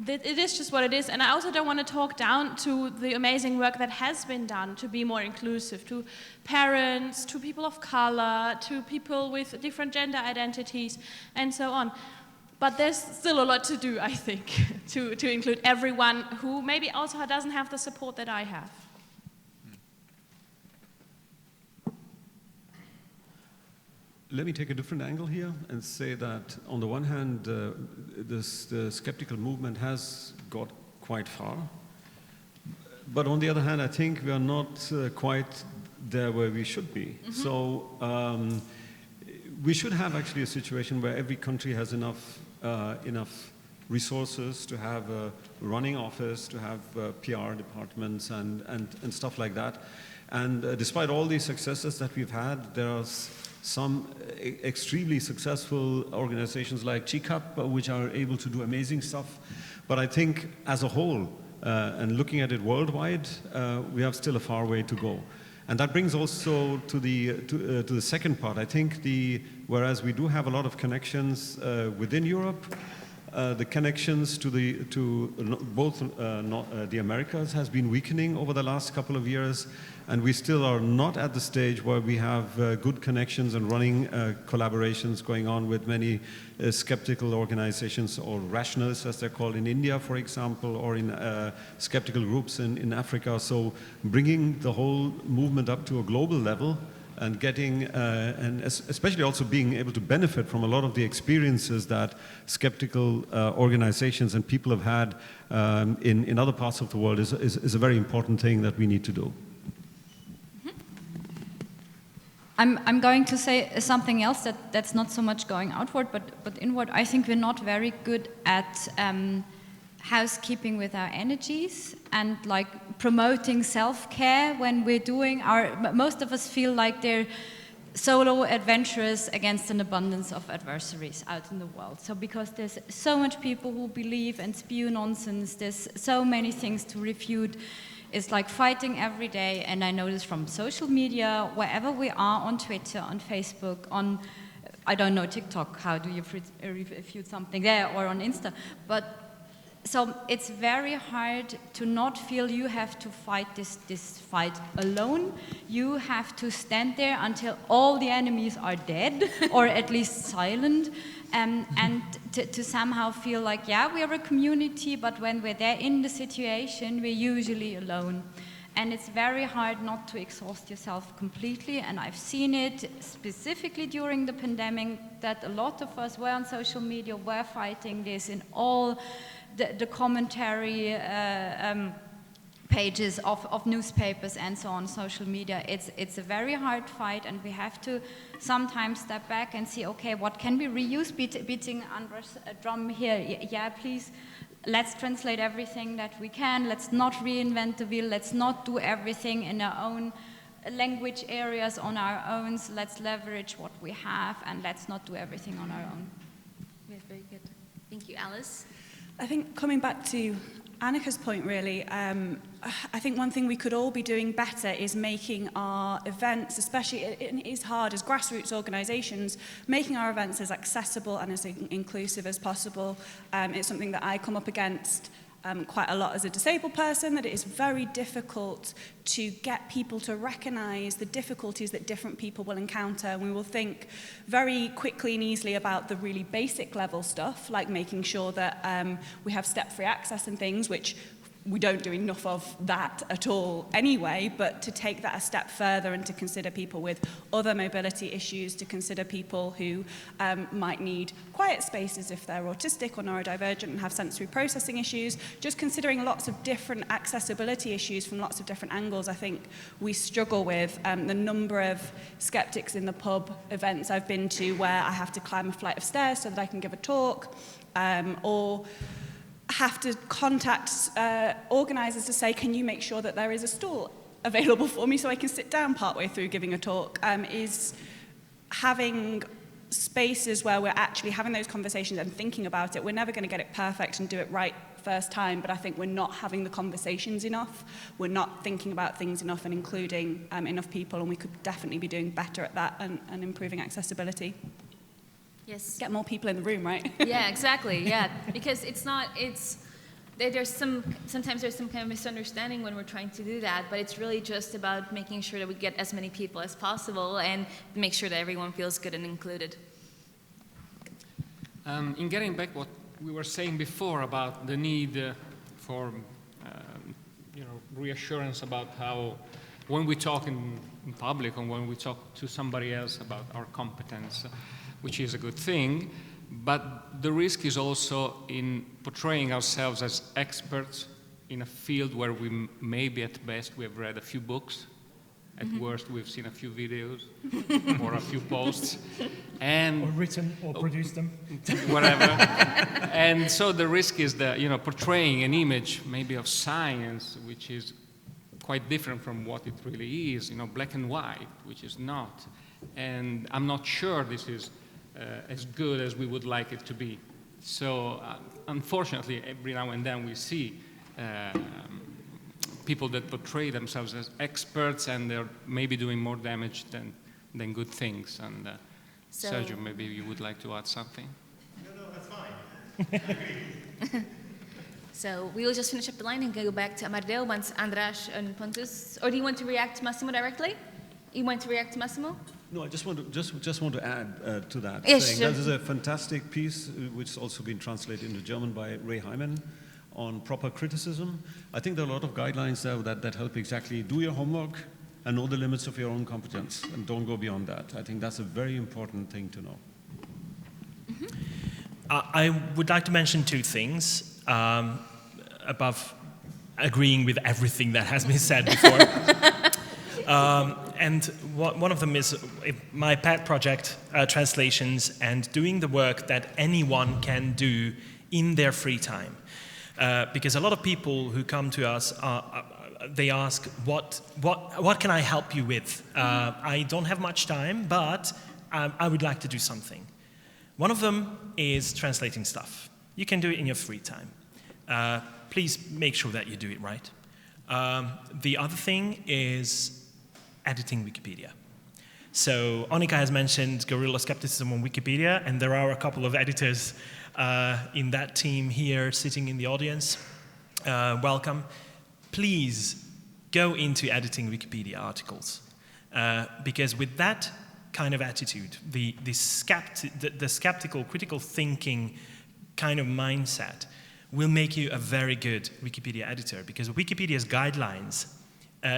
it is just what it is. And I also don't want to talk down to the amazing work that has been done to be more inclusive, to parents, to people of color, to people with different gender identities, and so on. But there's still a lot to do, I think, to include everyone who maybe also doesn't have the support that I have. Let me take a different angle here and say that on the one hand, the skeptical movement has got quite far. But on the other hand, I think we are not quite there where we should be. Mm-hmm. So we should have actually a situation where every country has enough resources to have a running office, to have PR departments and stuff like that. And despite all these successes that we've had, there are some extremely successful organizations like GCAP, which are able to do amazing stuff. But I think as a whole, and looking at it worldwide, we have still a far way to go. And that brings also to the second part. I think whereas we do have a lot of connections within Europe, the connections to both the Americas has been weakening over the last couple of years, and we still are not at the stage where we have good connections and running collaborations going on with many skeptical organizations, or rationalists as they're called in India, for example, or in skeptical groups in Africa. So bringing the whole movement up to a global level and getting, and especially also being able to benefit from a lot of the experiences that skeptical organizations and people have had in other parts of the world is a very important thing that we need to do. I'm going to say something else that's not so much going outward, but inward. I think we're not very good at housekeeping with our energies and like promoting self-care when we're doing most of us feel like they're solo adventurers against an abundance of adversaries out in the world. So because there's so much people who believe and spew nonsense, there's so many things to refute. It's like fighting every day, and I know this from social media, wherever we are, on Twitter, on Facebook, on, I don't know, TikTok, how do you refute something there, or on Insta, but so it's very hard to not feel you have to fight this fight alone. You have to stand there until all the enemies are dead, or at least silent, and to somehow feel like, yeah, we are a community, but when we're there in the situation, we're usually alone. And it's very hard not to exhaust yourself completely, and I've seen it specifically during the pandemic, that a lot of us were on social media, were fighting this in all the commentary pages of newspapers and so on, social media. It's a very hard fight, and we have to sometimes step back and see, okay, what can we reuse? Beating András' drum here, yeah, please, let's translate everything that we can. Let's not reinvent the wheel. Let's not do everything in our own language areas on our own. So let's leverage what we have, and let's not do everything on our own. Yeah, very good. Thank you, Alice. I think coming back to Annika's point, really, I think one thing we could all be doing better is making our events, especially it is hard as grassroots organisations, making our events as accessible and as inclusive as possible. It's something that I come up against quite a lot as a disabled person, that it is very difficult to get people to recognise the difficulties that different people will encounter. And we will think very quickly and easily about the really basic level stuff, like making sure that we have step-free access and things, which we don't do enough of that at all anyway, but to take that a step further and to consider people with other mobility issues, to consider people who might need quiet spaces if they're autistic or neurodivergent and have sensory processing issues, just considering lots of different accessibility issues from lots of different angles. I think we struggle with the number of skeptics in the pub events I've been to where I have to climb a flight of stairs so that I can give a talk, or have to contact organisers to say, can you make sure that there is a stool available for me so I can sit down partway through giving a talk, is having spaces where we're actually having those conversations and thinking about it. We're never going to get it perfect and do it right first time, but I think we're not having the conversations enough. We're not thinking about things enough and including enough people, and we could definitely be doing better at that and improving accessibility. Yes. Get more people in the room, right? Yeah, exactly. Yeah, because sometimes there's some kind of misunderstanding when we're trying to do that, but it's really just about making sure that we get as many people as possible and make sure that everyone feels good and included. In getting back what we were saying before about the need for reassurance about how when we talk in public or when we talk to somebody else about our competence, which is a good thing, but the risk is also in portraying ourselves as experts in a field where we maybe at best we have read a few books, at worst we've seen a few videos or a few posts, and or written or produced them, whatever. And so the risk is that portraying an image maybe of science which is quite different from what it really is, black and white, which is not. And I'm not sure this is as good as we would like it to be. So unfortunately, every now and then we see people that portray themselves as experts, and they're maybe doing more damage than good things. And Sergio, maybe you would like to add something? No, that's fine. So we will just finish up the line and go back to Amardeo once András and Pontus. Or do you want to react to Massimo directly? You want to react to Massimo? No, I just want to add to that. Yes, saying sure. that is a fantastic piece which has also been translated into German by Ray Hyman on proper criticism. I think there are a lot of guidelines there that help exactly do your homework and know the limits of your own competence and don't go beyond that. I think that's a very important thing to know. Mm-hmm. I would like to mention two things above agreeing with everything that has been said before. And one of them is my pet project, translations, and doing the work that anyone can do in their free time. Because a lot of people who come to us, they ask, what can I help you with? I don't have much time, but I would like to do something. One of them is translating stuff. You can do it in your free time. Please make sure that you do it right. The other thing is editing Wikipedia. So Annika has mentioned guerrilla skepticism on Wikipedia, and there are a couple of editors in that team here sitting in the audience. Welcome. Please go into editing Wikipedia articles, because with that kind of attitude, the skeptical, critical thinking kind of mindset will make you a very good Wikipedia editor, because Wikipedia's guidelines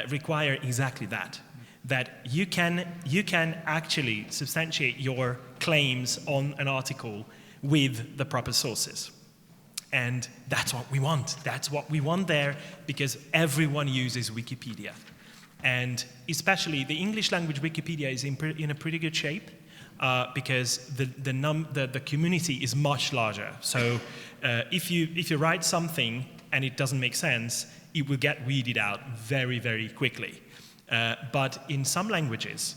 require exactly that you can actually substantiate your claims on an article with the proper sources. And that's what we want. That's what we want there, because everyone uses Wikipedia. And especially the English language Wikipedia is in a pretty good shape, because the community is much larger. So if you write something and it doesn't make sense, it will get weeded out very, very quickly. But in some languages,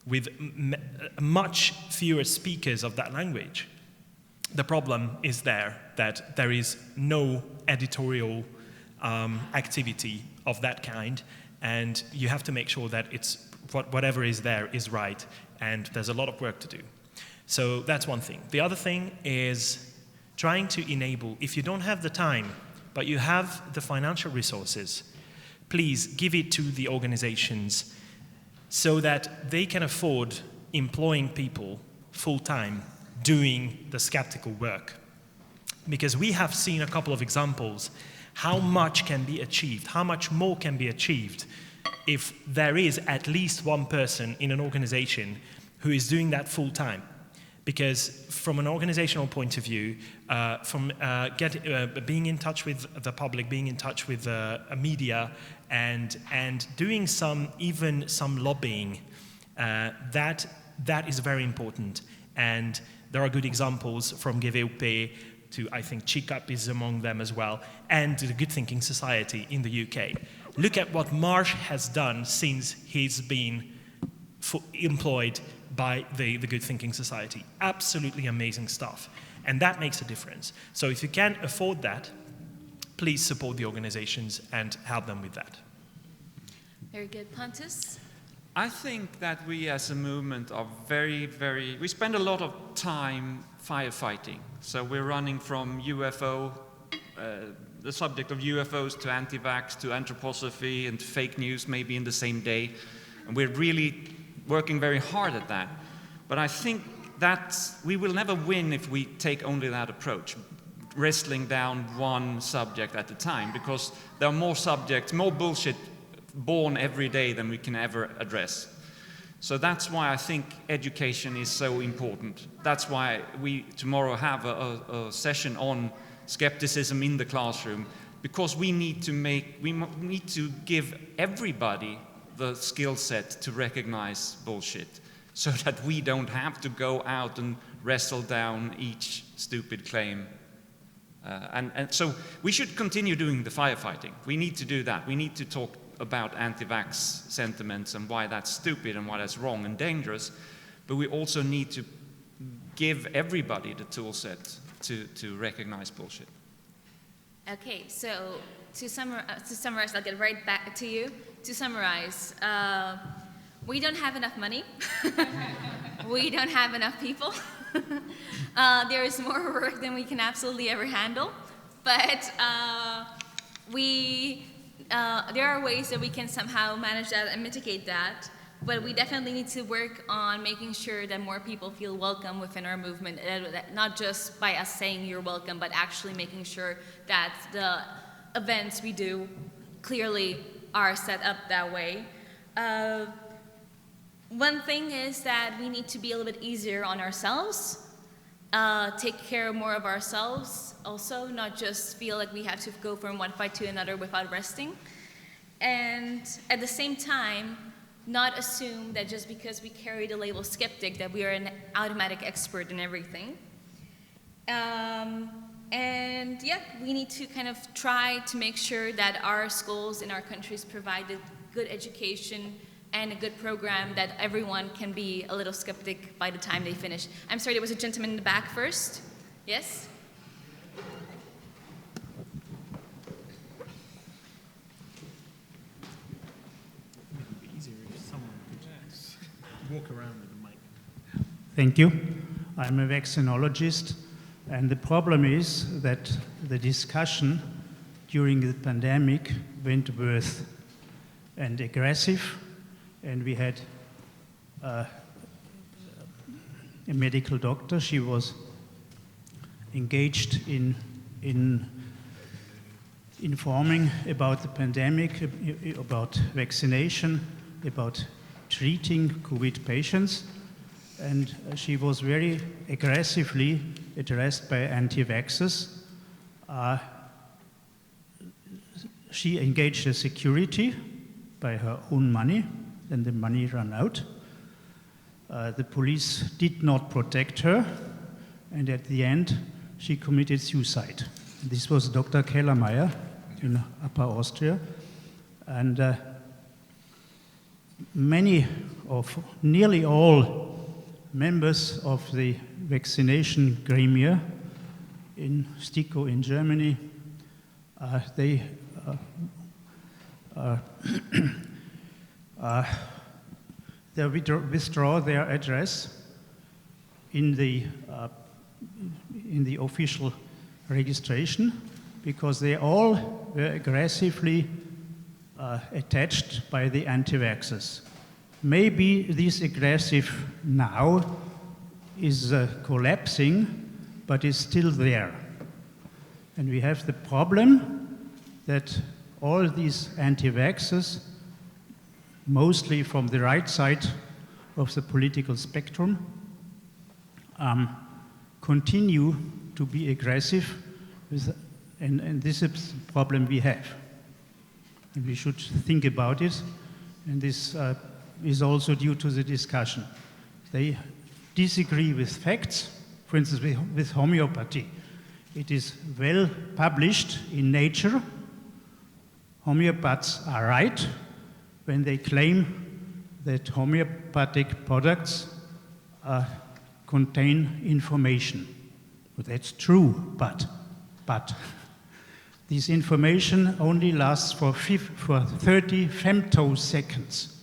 with much fewer speakers of that language, the problem is that there is no editorial activity of that kind, and you have to make sure that whatever is there is right, and there's a lot of work to do. So that's one thing. The other thing is trying to enable, if you don't have the time, but you have the financial resources, please give it to the organizations so that they can afford employing people full-time doing the skeptical work. Because we have seen a couple of examples how much can be achieved, how much more can be achieved if there is at least one person in an organization who is doing that full time. Because from an organizational point of view, being in touch with the public, being in touch with media, and doing even some lobbying, that is very important. And there are good examples from GVUP to, I think, CHICAP is among them as well, and to the Good Thinking Society in the UK. Look at what Marsh has done since he's been employed by the Good Thinking Society. Absolutely amazing stuff. And that makes a difference. So if you can afford that, please support the organizations and help them with that. Very good. Pontus? I think that we as a movement are we spend a lot of time firefighting. So we're running from UFO, the subject of UFOs, to anti-vax, to anthroposophy, and fake news maybe in the same day. And we're really working very hard at that. But I think that we will never win if we take only that approach, wrestling down one subject at a time, because there are more subjects, more bullshit born every day than we can ever address. So that's why I think education is so important. That's why we tomorrow have a session on skepticism in the classroom, because we need to give everybody the skill set to recognize bullshit, so that we don't have to go out and wrestle down each stupid claim. And so we should continue doing the firefighting. We need to do that. We need to talk about anti-vax sentiments and why that's stupid and why that's wrong and dangerous. But we also need to give everybody the tool set to recognize bullshit. Okay, so to summarize, I'll get right back to you. To summarize, we don't have enough money. We don't have enough people. There is more work than we can absolutely ever handle. But there are ways that we can somehow manage that and mitigate that. But we definitely need to work on making sure that more people feel welcome within our movement, not just by us saying you're welcome, but actually making sure that the events we do clearly are set up that way. One thing is that we need to be a little bit easier on ourselves, take care more of ourselves also, not just feel like we have to go from one fight to another without resting. And at the same time, not assume that just because we carry the label skeptic that we are an automatic expert in everything. And yeah, we need to kind of try to make sure that our schools in our countries provide a good education and a good program that everyone can be a little skeptic by the time they finish. I'm sorry, there was a gentleman in the back first. Yes? Walk around with the mic. Thank you. I'm a vaccinologist, and the problem is that the discussion during the pandemic went worse and aggressive, and we had a medical doctor. She was engaged in informing about the pandemic, about vaccination, about treating COVID patients, and she was very aggressively addressed by anti-vaxxers. She engaged the security by her own money, then the money ran out. The police did not protect her, and at the end she committed suicide. This was Dr. Kellermeier in Upper Austria, and nearly all members of the vaccination gremia in STIKO in Germany, they withdraw their address in the official registration because they all were aggressively attached by the anti-vaxxers. Maybe this aggressive now is collapsing, but is still there. And we have the problem that all these anti-vaxxers, mostly from the right side of the political spectrum, continue to be aggressive, and this is the problem we have. And we should think about it, and this is also due to the discussion. They disagree with facts, for instance, with homeopathy. It is well published in Nature. Homeopaths are right when they claim that homeopathic products contain information. Well, that's true, but this information only lasts for 30 femtoseconds,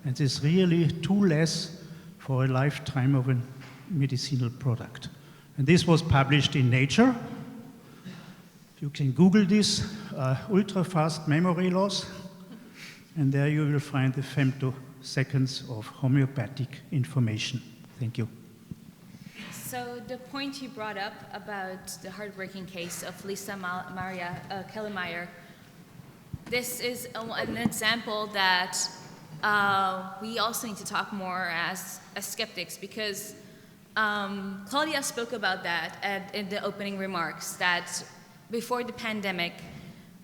and is really too less for a lifetime of a medicinal product. And this was published in Nature. You can Google this, ultra-fast memory loss, and there you will find the femtoseconds of homeopathic information. Thank you. So the point you brought up about the heartbreaking case of Lisa Maria Kellermeyer, this is an example that we also need to talk more as skeptics, because Claudia spoke about that in the opening remarks, that before the pandemic,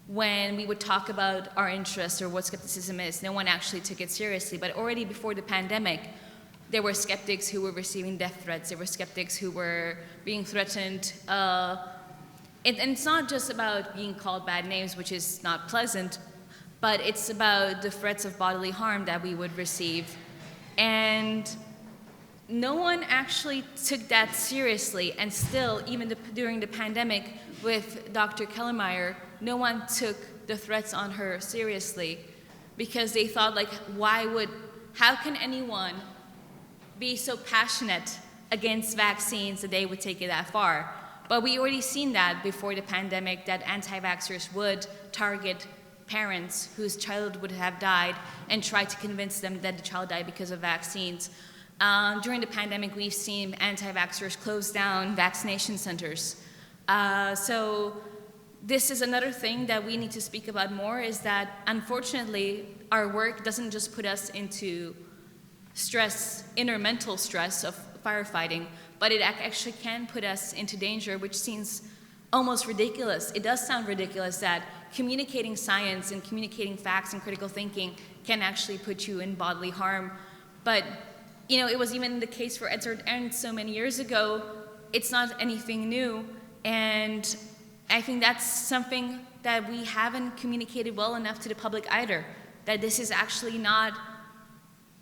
when we would talk about our interests or what skepticism is, no one actually took it seriously. But already before the pandemic, there were skeptics who were receiving death threats. There were skeptics who were being threatened. And it's not just about being called bad names, which is not pleasant, but it's about the threats of bodily harm that we would receive. And no one actually took that seriously. And still, even during the pandemic with Dr. Kellermeyer, no one took the threats on her seriously, because they thought, like, how can anyone be so passionate against vaccines that they would take it that far? But we already seen that before the pandemic, that anti-vaxxers would target parents whose child would have died and try to convince them that the child died because of vaccines. During the pandemic, we've seen anti-vaxxers close down vaccination centers. So this is another thing that we need to speak about more, is that unfortunately our work doesn't just put us into stress, inner mental stress of firefighting, but it actually can put us into danger, which seems almost ridiculous. It does sound ridiculous that communicating science and communicating facts and critical thinking can actually put you in bodily harm. But you know, it was even the case for Edward Ernst so many years ago. It's not anything new, and I think that's something that we haven't communicated well enough to the public either, that this is actually not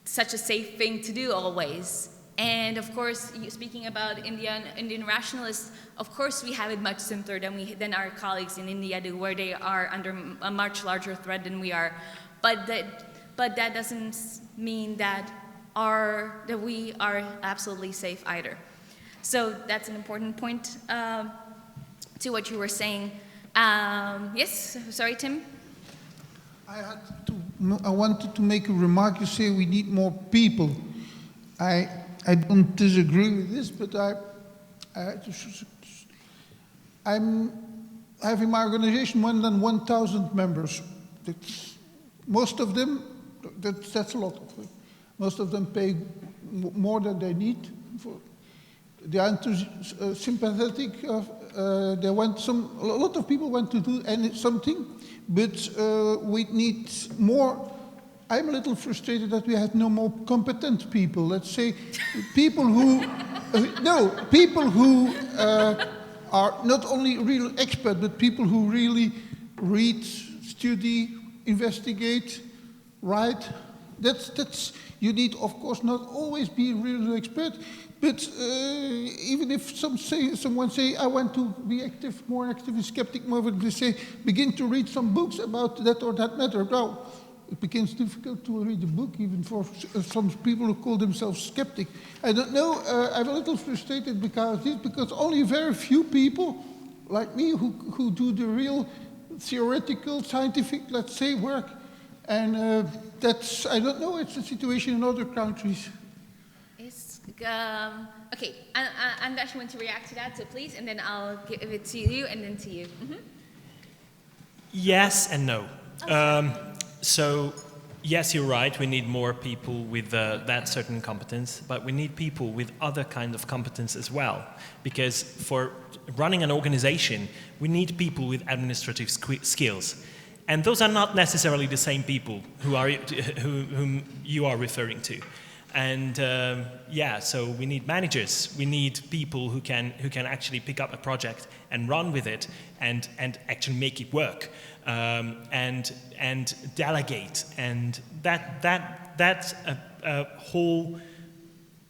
such a safe thing to do always. And of course, speaking about Indian rationalists, of course we have it much simpler than our colleagues in India do, where they are under a much larger threat than we are. But that doesn't mean that we are absolutely safe either. So that's an important point to what you were saying. Yes, sorry, Tim? I wanted to make a remark. You say we need more people. I don't disagree with this, but I have in my organization more than 1,000 members. Most of them, that's a lot of them. Most of them pay more than they need. They are sympathetic. A lot of people want to do something, but we need more. I'm a little frustrated that we have no more competent people. Let's say people who, people who are not only real experts, but people who really read, study, investigate, write. That's you need, of course, not always be a real expert, but even if someone say, I want to be more active in skeptic movement, they say, begin to read some books about that or that matter. Now, it becomes difficult to read a book, even for some people who call themselves skeptic. I don't know, I'm a little frustrated because only very few people like me who do the real theoretical, scientific, let's say, work. And that's, I don't know, it's the situation in other countries. Okay, András, you want to react to that, so please, and then I'll give it to you, and then to you. Mm-hmm. Yes and no. So, yes, you're right, we need more people with that certain competence, but we need people with other kind of competence as well. Because for running an organization, we need people with administrative skills. And those are not necessarily the same people whom you are referring to. And so we need managers. We need people who can actually pick up a project and run with it and actually make it work and delegate. And that's a whole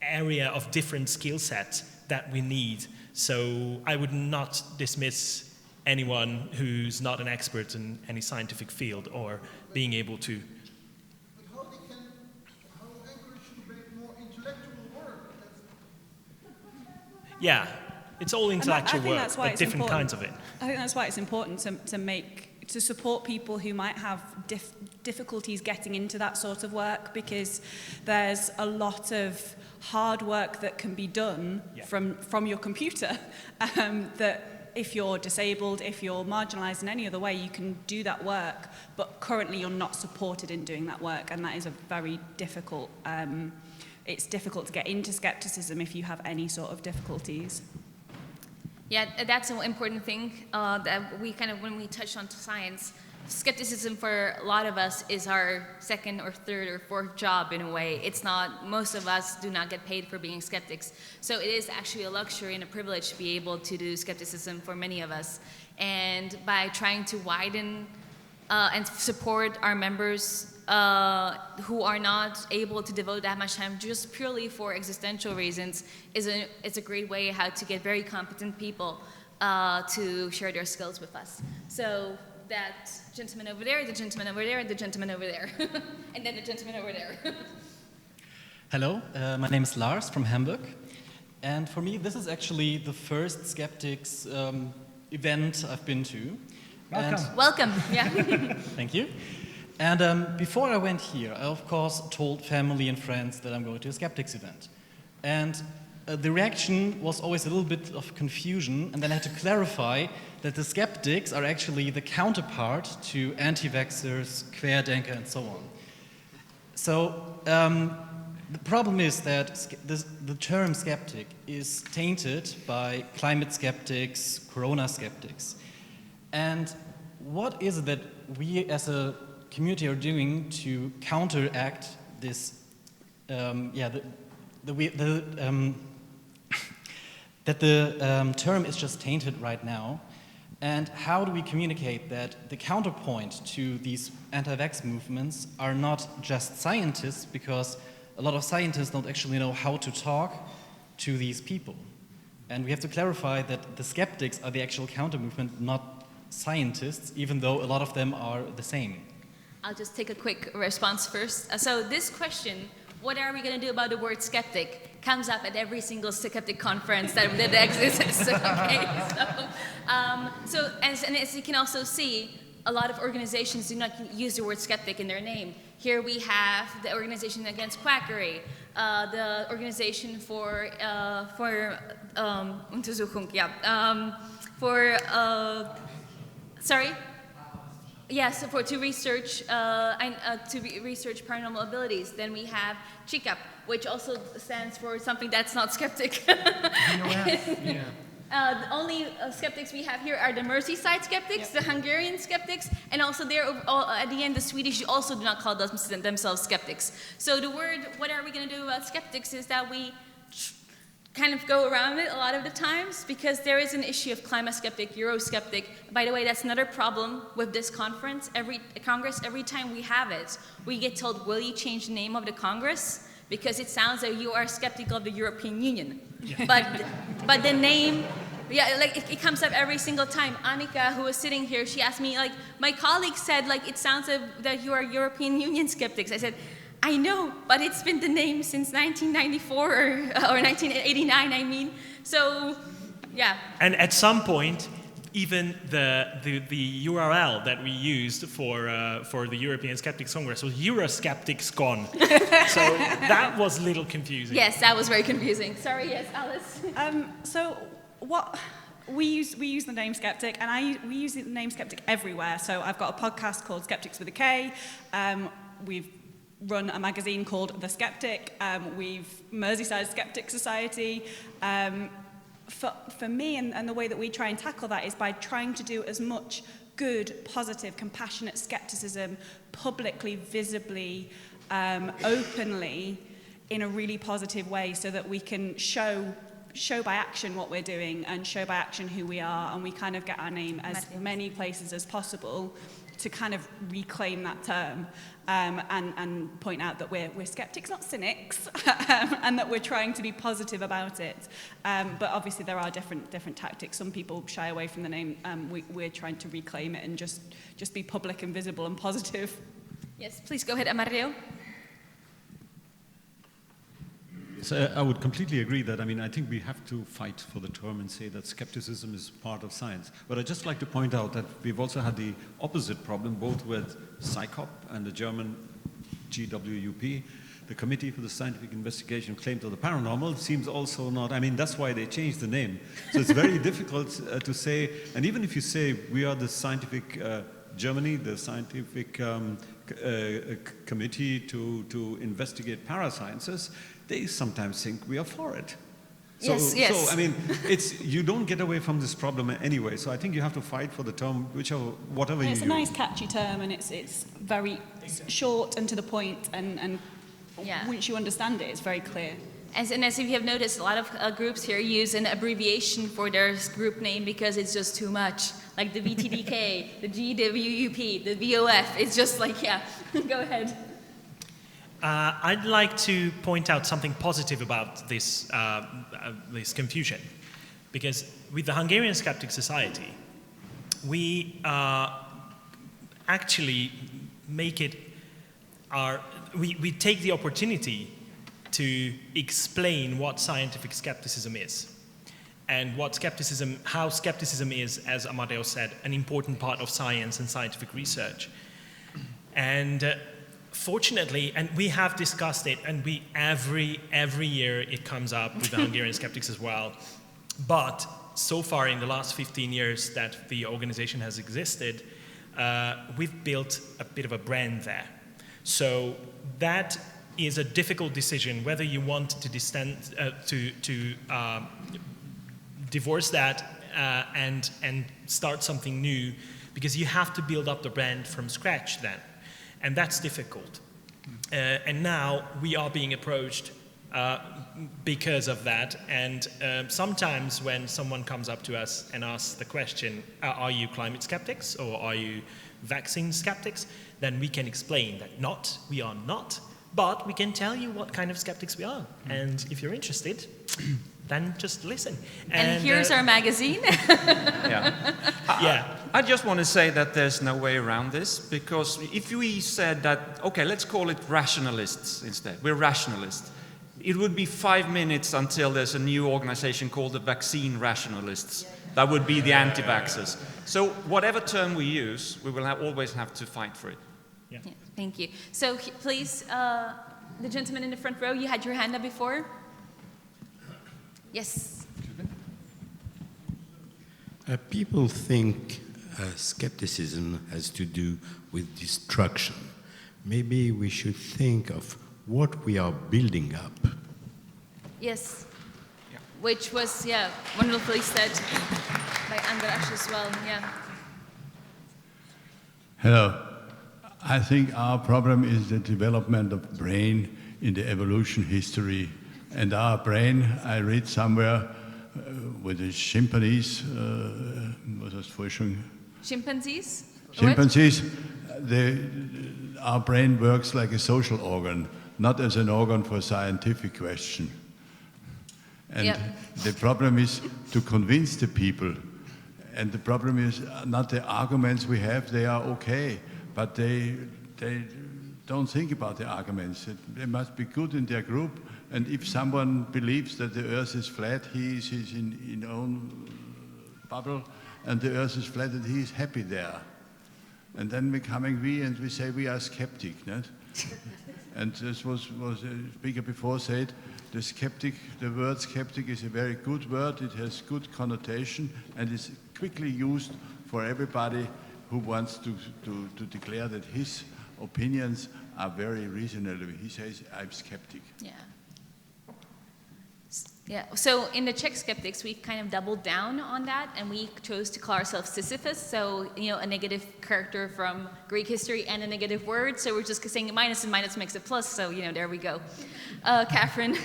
area of different skill sets that we need. So I would not dismiss anyone who's not an expert in any scientific field or being able to. Yeah, it's all intellectual work, but different kinds of it. I think that's why it's important to support people who might have difficulties getting into that sort of work, because there's a lot of hard work that can be done from your computer that if you're disabled, if you're marginalised in any other way, you can do that work, but currently you're not supported in doing that work, and that is a very difficult it's difficult to get into skepticism if you have any sort of difficulties. Yeah, that's an important thing that we when we touch on science, skepticism for a lot of us is our second or third or fourth job in a way. It's not, most of us do not get paid for being skeptics. So it is actually a luxury and a privilege to be able to do skepticism for many of us. And by trying to widen and support our members who are not able to devote that much time just purely for existential reasons it's a great way how to get very competent people to share their skills with us. So that gentleman over there, the gentleman over there, and the gentleman over there, and then the gentleman over there. Hello, my name is Lars from Hamburg, and for me this is actually the first Skeptics event I've been to. Welcome. Yeah. Thank you. And before I went here, I of course told family and friends that I'm going to a Skeptics event. And the reaction was always a little bit of confusion, and then I had to clarify that the skeptics are actually the counterpart to anti-vaxxers, Querdenker, and so on. So the problem is that the term skeptic is tainted by climate skeptics, corona skeptics. And what is it that we as a community are doing to counteract this, that the term is just tainted right now, and how do we communicate that the counterpoint to these anti-vax movements are not just scientists, because a lot of scientists don't actually know how to talk to these people. And we have to clarify that the skeptics are the actual counter-movement, not scientists, even though a lot of them are the same. I'll just take a quick response first. So this question, what are we going to do about the word skeptic, comes up at every single skeptic conference that exists. Okay? So as you can also see, a lot of organizations do not use the word skeptic in their name. Here we have the Organization Against Quackery, the Organization for Untersuchung, to research paranormal abilities. Then we have CICAP, which also stands for something that's not skeptic. The only skeptics we have here are the Merseyside skeptics, the Hungarian skeptics, and also there at the end the Swedish also do not call themselves skeptics. So the word, what are we going to do about skeptics, is that we kind of go around it a lot of the times, because there is an issue of climate skeptic, Eurosceptic. By the way, that's another problem with this conference. Every time we have it, we get told, will you change the name of the Congress? Because it sounds like you are skeptical of the European Union. Yeah. But the name, it comes up every single time. Annika, who was sitting here, she asked me, my colleague said, it sounds like that you are European Union skeptics. I said, I know, but it's been the name since 1994 or 1989, I mean. So, yeah. And at some point, even the URL that we used for the European Skeptics Congress was Eurosceptics.con. So that was a little confusing. Yes, that was very confusing. Sorry, yes, Alice. So what we use the name skeptic, and we use the name skeptic everywhere. So I've got a podcast called Skeptics with a K. We've run a magazine called The Skeptic. We've Merseyside Skeptic Society. For me, and the way that we try and tackle that is by trying to do as much good, positive, compassionate skepticism publicly, visibly, openly, in a really positive way, so that we can show by action what we're doing and show by action who we are, and we kind of get our name as many places as possible to kind of reclaim that term, and point out that we're skeptics, not cynics, and that we're trying to be positive about it. But obviously there are different tactics. Some people shy away from the name. We're trying to reclaim it and just be public and visible and positive. Yes, please go ahead, Amardeo. So I would completely agree that, I think we have to fight for the term and say that skepticism is part of science. But I'd just like to point out that we've also had the opposite problem, both with CICOP and the German GWUP. The Committee for the Scientific Investigation of Claims of the Paranormal seems also not, that's why they changed the name. So it's very difficult to say, and even if you say we are the scientific Germany, the scientific committee to investigate parasciences, they sometimes think we are for it. So, yes. You don't get away from this problem anyway. So I think you have to fight for the term, whatever you use. It's a nice, catchy term, and it's very short and to the point, and once you understand it, it's very clear. As if you have noticed, a lot of groups here use an abbreviation for their group name because it's just too much. Like the VTDK, the GWUP, the VOF. It's just like, go ahead. I'd like to point out something positive about this confusion, because with the Hungarian Skeptic Society, we actually make it we take the opportunity to explain what scientific skepticism is, and how skepticism is, as Amardeo said, an important part of science and scientific research. And fortunately, and we have discussed it, and every year it comes up with the Hungarian skeptics as well. But so far in the last 15 years that the organization has existed, we've built a bit of a brand there. So that is a difficult decision whether you want to divorce that and start something new, because you have to build up the brand from scratch then. And that's difficult. And now we are being approached because of that. And sometimes when someone comes up to us and asks the question, are you climate skeptics or are you vaccine skeptics? Then we can explain that we are not, but we can tell you what kind of skeptics we are. And if you're interested, then just listen. And here's our magazine. I just want to say that there's no way around this, because if we said that, okay, let's call it rationalists instead, we're rationalists, it would be 5 minutes until there's a new organization called the vaccine rationalists. That would be the anti-vaxxers. So whatever term we use, we will always have to fight for it. Yeah, thank you. So please, the gentleman in the front row, you had your hand up before. Yes. People think skepticism has to do with destruction. Maybe we should think of what we are building up. Yes. Yeah. Which was, wonderfully said by András as well. Yeah. Hello. I think our problem is the development of brain in the evolution history. And our brain, I read somewhere, with the chimpanzees, was das Forschung? Chimpanzees? Chimpanzees, our brain works like a social organ, not as an organ for scientific question. And the problem is to convince the people. And the problem is not the arguments we have, they are okay, but they don't think about the arguments. They must be good in their group. And if someone believes that the earth is flat, he is in his own bubble, and the earth is flat, and he is happy there. And then we say we are skeptic. Not? And this was a speaker before said, the word skeptic is a very good word. It has good connotation and is quickly used for everybody who wants to declare that his opinions are very reasonable. He says, I'm skeptic. Yeah. Yeah, so in the Czech skeptics, we kind of doubled down on that, and we chose to call ourselves Sisyphus, so, a negative character from Greek history and a negative word, so we're just saying minus and minus makes a plus, so, there we go. Catherine?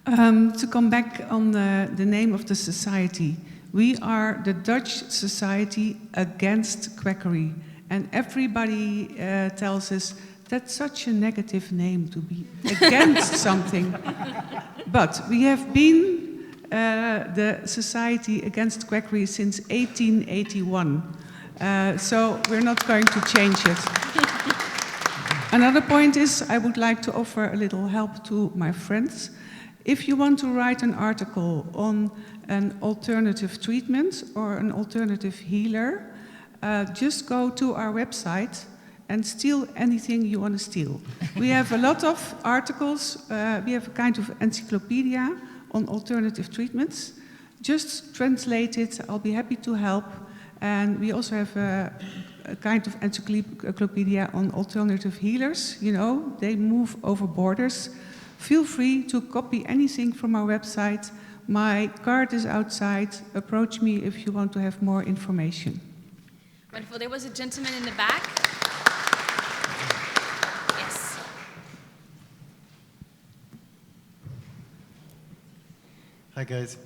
To come back on the name of the society, we are the Dutch Society Against Quackery, and everybody tells us that's such a negative name to be against something. But we have been the Society Against Quackery since 1881, so we're not going to change it. Another point is I would like to offer a little help to my friends. If you want to write an article on an alternative treatment or an alternative healer, just go to our website and steal anything you want to steal. We have a lot of articles. We have a kind of encyclopedia on alternative treatments. Just translate it. I'll be happy to help. And we also have a kind of encyclopedia on alternative healers. They move over borders. Feel free to copy anything from our website. My card is outside. Approach me if you want to have more information. Wonderful. There was a gentleman in the back. Yes. Hi, guys.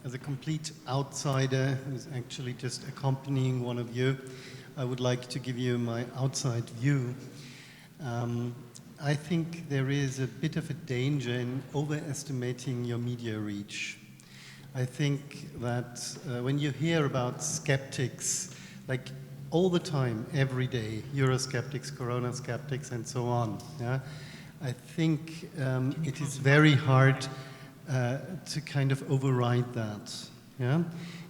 As a complete outsider who's actually just accompanying one of you, I would like to give you my outside view. I think there is a bit of a danger in overestimating your media reach. I think that when you hear about skeptics, like all the time, every day, Eurosceptics, Corona skeptics, and so on, yeah, I think it is very hard to kind of override that. Yeah?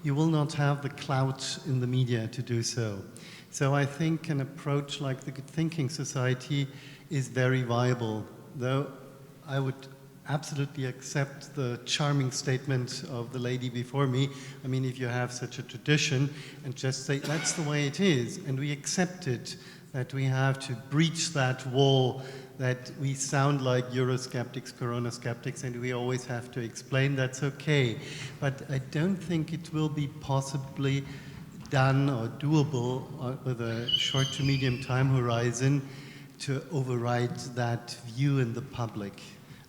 You will not have the clout in the media to do so. So I think an approach like the Good Thinking Society is very viable, though I would absolutely accept the charming statement of the lady before me. I mean, if you have such a tradition and just say, that's the way it is, and we accept it, that we have to breach that wall, that we sound like Eurosceptics, Corona skeptics, and we always have to explain, that's okay. But I don't think it will be possibly done or doable with a short to medium time horizon to override that view in the public.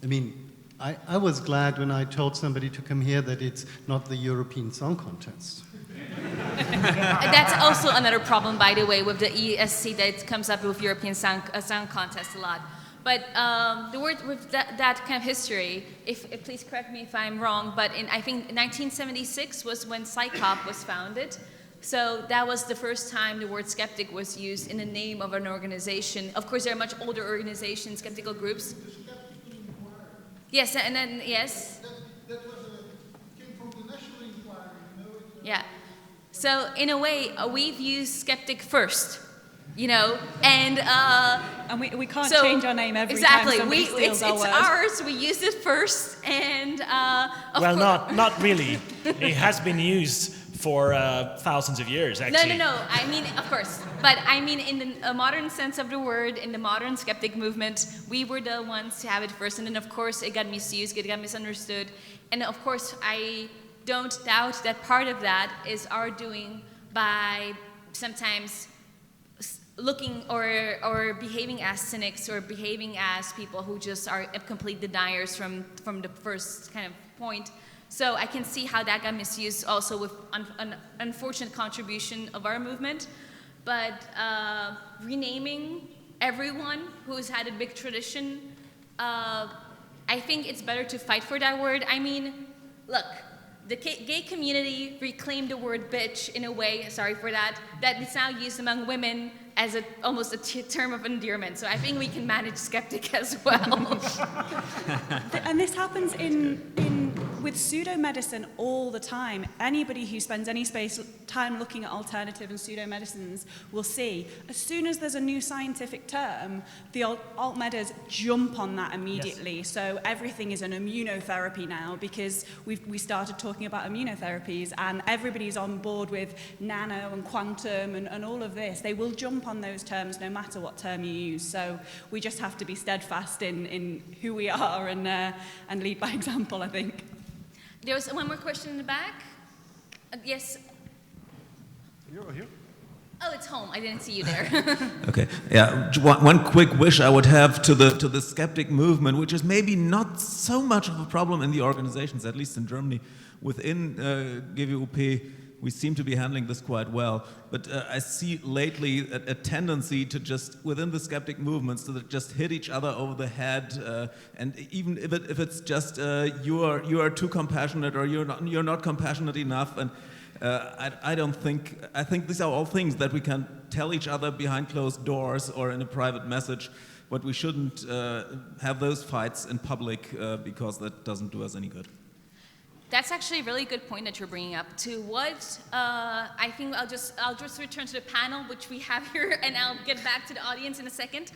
I mean, I was glad when I told somebody to come here that it's not the European Song Contest. That's also another problem, by the way, with the ESC that comes up with European Song Contest a lot. But the word with that kind of history, please correct me if I'm wrong, but I think 1976 was when Psychop was founded. So that was the first time the word skeptic was used in the name of an organization. Of course, there are much older organizations, skeptical groups. Yes, and then, yes? That came from the National Inquiry, Yeah. So in a way, we've used skeptic first, and we can't change our name every time somebody steals our word. It's ours. We used it first, and not really. It has been used for thousands of years, actually. No. I mean, of course. But I mean, in the modern sense of the word, in the modern skeptic movement, we were the ones to have it first. And then, of course, it got misused, it got misunderstood. And, of course, I don't doubt that part of that is our doing by sometimes looking or behaving as cynics or behaving as people who just are complete deniers from the first kind of point. So I can see how that got misused also with an unfortunate contribution of our movement. But renaming everyone who's had a big tradition, I think it's better to fight for that word. I mean, look, the gay community reclaimed the word bitch in a way, sorry for that is now used among women as almost a term of endearment. So I think we can manage skeptic as well. And this happens in with pseudo-medicine all the time, anybody who spends any time looking at alternative and pseudo-medicines will see, as soon as there's a new scientific term, the alt-medas jump on that immediately. Yes. So everything is an immunotherapy now because we started talking about immunotherapies, and everybody's on board with nano and quantum and all of this. They will jump on those terms no matter what term you use. So we just have to be steadfast in who we are and lead by example, I think. There was one more question in the back. Yes. You're here. Oh, it's home. I didn't see you there. Okay. Yeah. One quick wish I would have to the skeptic movement, which is maybe not so much of a problem in the organizations, at least in Germany. Within GWOP, we seem to be handling this quite well. But I see lately a tendency to just, within the skeptic movements, to just hit each other over the head. And even if it's just you are too compassionate or you're not compassionate enough. And I think these are all things that we can tell each other behind closed doors or in a private message, but we shouldn't have those fights in public because that doesn't do us any good. That's actually a really good point that you're bringing up. To what I think I'll just return to the panel, which we have here, and I'll get back to the audience in a second.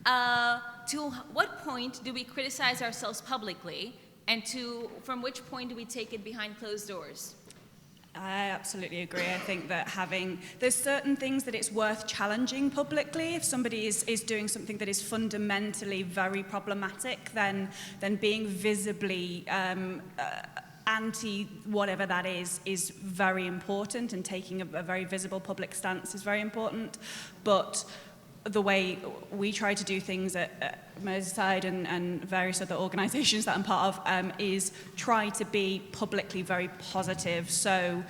To what point do we criticize ourselves publicly, and from which point do we take it behind closed doors? I absolutely agree. I think that there's certain things that it's worth challenging publicly. If somebody is doing something that is fundamentally very problematic, then being visibly anti whatever that is very important, and taking a very visible public stance is very important. But the way we try to do things at Merseyside and various other organisations that I'm part of is try to be publicly very positive. So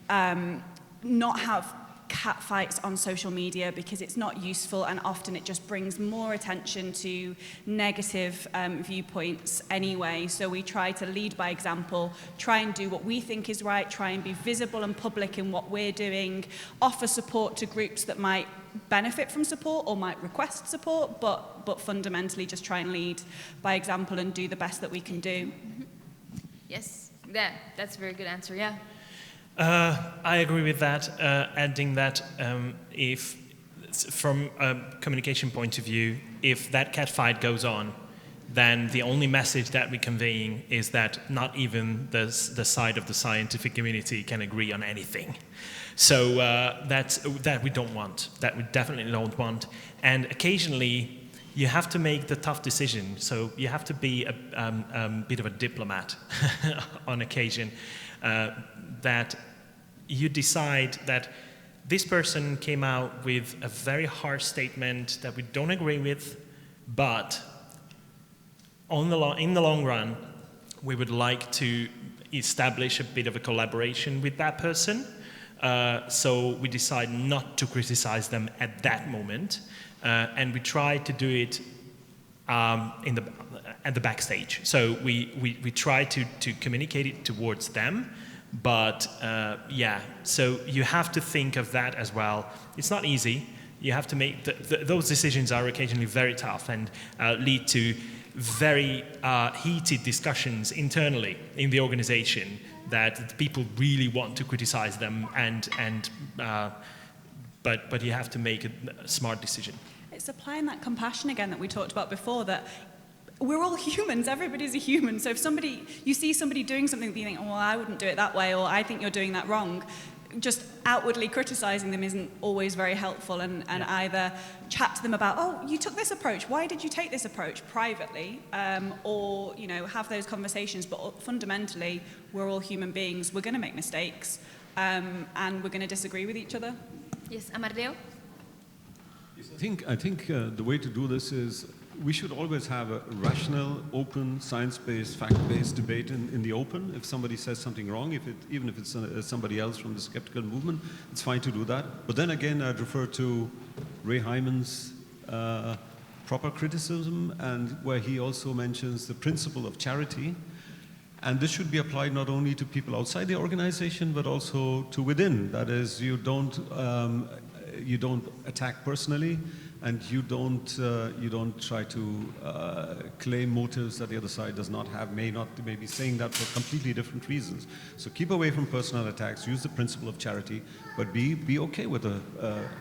not have catfights on social media, because it's not useful, and often it just brings more attention to negative viewpoints anyway. So we try to lead by example, try and do what we think is right, try and be visible and public in what we're doing, offer support to groups that might benefit from support or might request support, but fundamentally just try and lead by example and do the best that we can do. Mm-hmm. Yes, that's a very good answer, yeah. I agree with that, adding that if, from a communication point of view, if that catfight goes on, then the only message that we're conveying is that not even the side of the scientific community can agree on anything. So that we don't want, that we definitely don't want. And occasionally, you have to make the tough decision. So you have to be a bit of a diplomat on occasion. That you decide that this person came out with a very harsh statement that we don't agree with, but in the long run, we would like to establish a bit of a collaboration with that person. So we decide not to criticize them at that moment, and we try to do it at the backstage. So we try to communicate it towards them. But so you have to think of that as well. It's not easy. You have to make those decisions are occasionally very tough and lead to very heated discussions internally in the organization that people really want to criticize them, but you have to make a smart decision. It's applying that compassion again that we talked about before, that we're all humans, everybody's a human. So if you see somebody doing something that you think, oh, well, I wouldn't do it that way, or I think you're doing that wrong, just outwardly criticizing them isn't always very helpful, and either chat to them about, oh, you took this approach, why did you take this approach privately, or have those conversations. But fundamentally, we're all human beings, we're going to make mistakes, and we're going to disagree with each other. Yes, Amardeo? I think the way to do this is we should always have a rational, open, science-based, fact-based debate in the open. If somebody says something wrong, even if it's somebody else from the skeptical movement, it's fine to do that. But then again, I'd refer to Ray Hyman's proper criticism, and where he also mentions the principle of charity. And this should be applied not only to people outside the organization, but also to within. That is, you don't attack personally, and you don't try to claim motives that the other side does not have, may be saying that for completely different reasons. So keep away from personal attacks, use the principle of charity, but be okay with an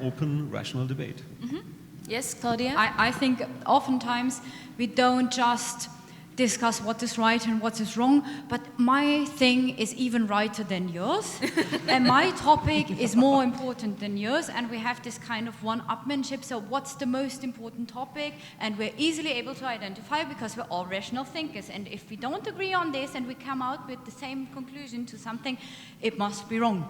open, rational debate. Mm-hmm. Yes, Claudia? I think oftentimes we don't just discuss what is right and what is wrong, but my thing is even righter than yours, and my topic is more important than yours, and we have this kind of one-upmanship. So what's the most important topic? And we're easily able to identify because we're all rational thinkers, and if we don't agree on this and we come out with the same conclusion to something, it must be wrong.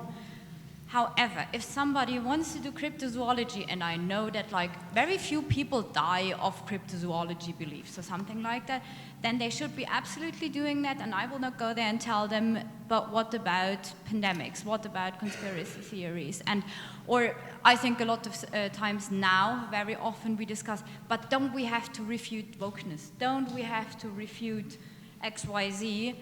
However, if somebody wants to do cryptozoology, and I know that like very few people die of cryptozoology beliefs or something like that, then they should be absolutely doing that, and I will not go there and tell them, but what about pandemics? What about conspiracy theories? Or I think a lot of times now, very often we discuss, but don't we have to refute wokeness? Don't we have to refute XYZ?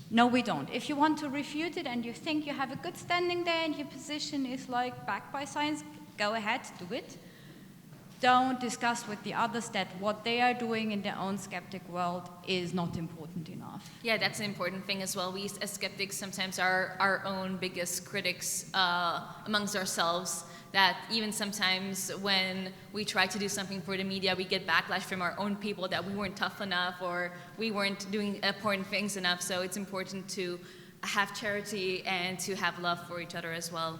No, we don't. If you want to refute it and you think you have a good standing there and your position is like backed by science, go ahead, do it. Don't discuss with the others that what they are doing in their own skeptic world is not important enough. Yeah, that's an important thing as well. We as skeptics sometimes are our own biggest critics amongst ourselves. That even sometimes when we try to do something for the media, we get backlash from our own people that we weren't tough enough or we weren't doing important things enough. So it's important to have charity and to have love for each other as well.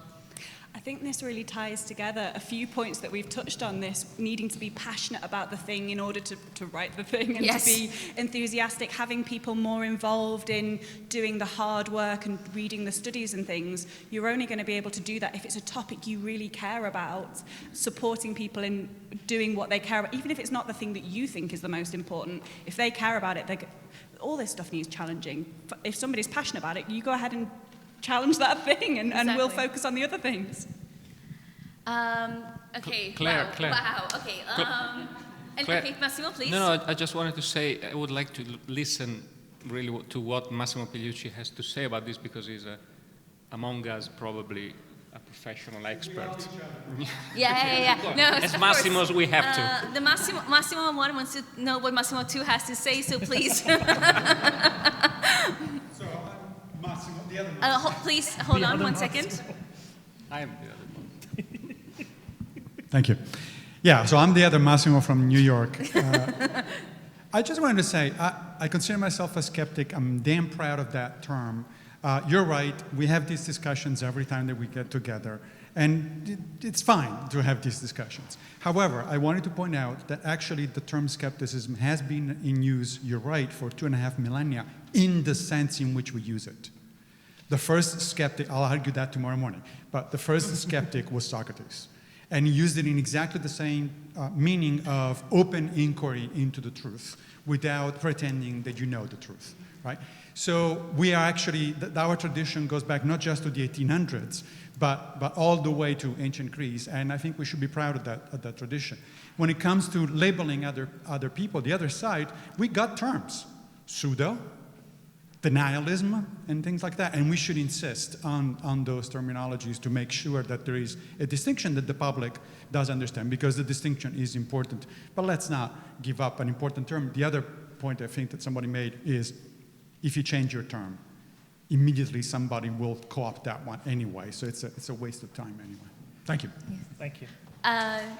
I think this really ties together a few points that we've touched on, this needing to be passionate about the thing in order to write the thing, and yes. to be enthusiastic, having people more involved in doing the hard work and reading the studies and things. You're only going to be able to do that if it's a topic you really care about, supporting people in doing what they care about, even if it's not the thing that you think is the most important. If they care about it, all this stuff needs challenging. If somebody's passionate about it, you go ahead and challenge that thing, and we'll focus on the other things. Okay. Claire. Wow. Okay. Claire. Okay, Massimo, please. No, I just wanted to say I would like to listen really to what Massimo Pigliucci has to say about this, because he's among us probably a professional expert. Yeah. No, as Massimo's, we have to. The Massimo 1 wants to know what Massimo 2 has to say, so please. Massimo, the other please hold on 1 second. I am the other one. Thank you. Yeah, so I'm the other Massimo from New York. I just wanted to say, I consider myself a skeptic. I'm damn proud of that term. You're right, we have these discussions every time that we get together, and it's fine to have these discussions. However, I wanted to point out that actually the term skepticism has been in use, you're right, for 2.5 millennia, in the sense in which we use it. The first skeptic, I'll argue that tomorrow morning, but the first skeptic was Socrates. And he used it in exactly the same meaning of open inquiry into the truth without pretending that you know the truth, right? So we are actually, our tradition goes back not just to the 1800s, but all the way to ancient Greece, and I think we should be proud of that tradition. When it comes to labeling other people, the other side, we got terms, pseudo, denialism, and things like that, and we should insist on those terminologies to make sure that there is a distinction that the public does understand, because the distinction is important. But let's not give up an important term. The other point I think that somebody made is, if you change your term, immediately somebody will co-opt that one anyway, so it's a waste of time anyway. Thank you. Yes. Thank you.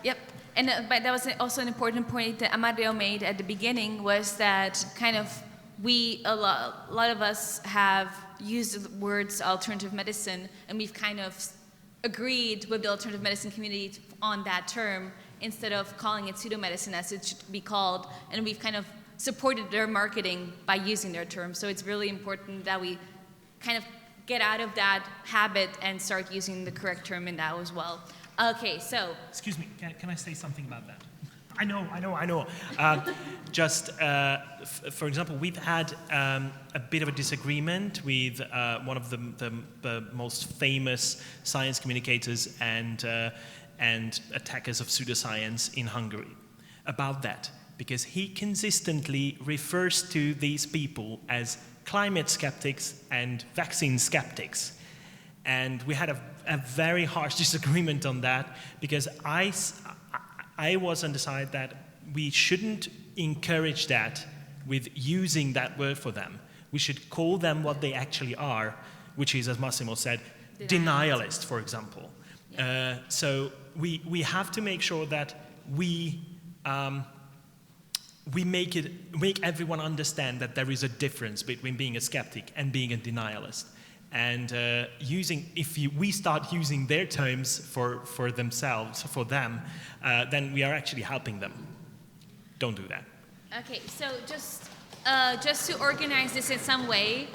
Yep, and but that was also an important point that Amardeo made at the beginning, was that kind of a lot of us have used the words alternative medicine, and we've kind of agreed with the alternative medicine community on that term instead of calling it pseudomedicine as it should be called, and we've kind of supported their marketing by using their term. So it's really important that we kind of get out of that habit and start using the correct term in that as well. Okay, so. Excuse me, can I say something about that? I know. For example, we've had a bit of a disagreement with one of the most famous science communicators and attackers of pseudoscience in Hungary about that, because he consistently refers to these people as climate skeptics and vaccine skeptics. And we had a very harsh disagreement on that, because I was on the side that we shouldn't encourage that with using that word for them. We should call them what they actually are, which is, as Massimo said, denialist, for example. So we have to make sure that we make everyone understand that there is a difference between being a skeptic and being a denialist. And we start using their terms for themselves, for them, then we are actually helping them. Don't do that. Okay, so just to organize this in some way,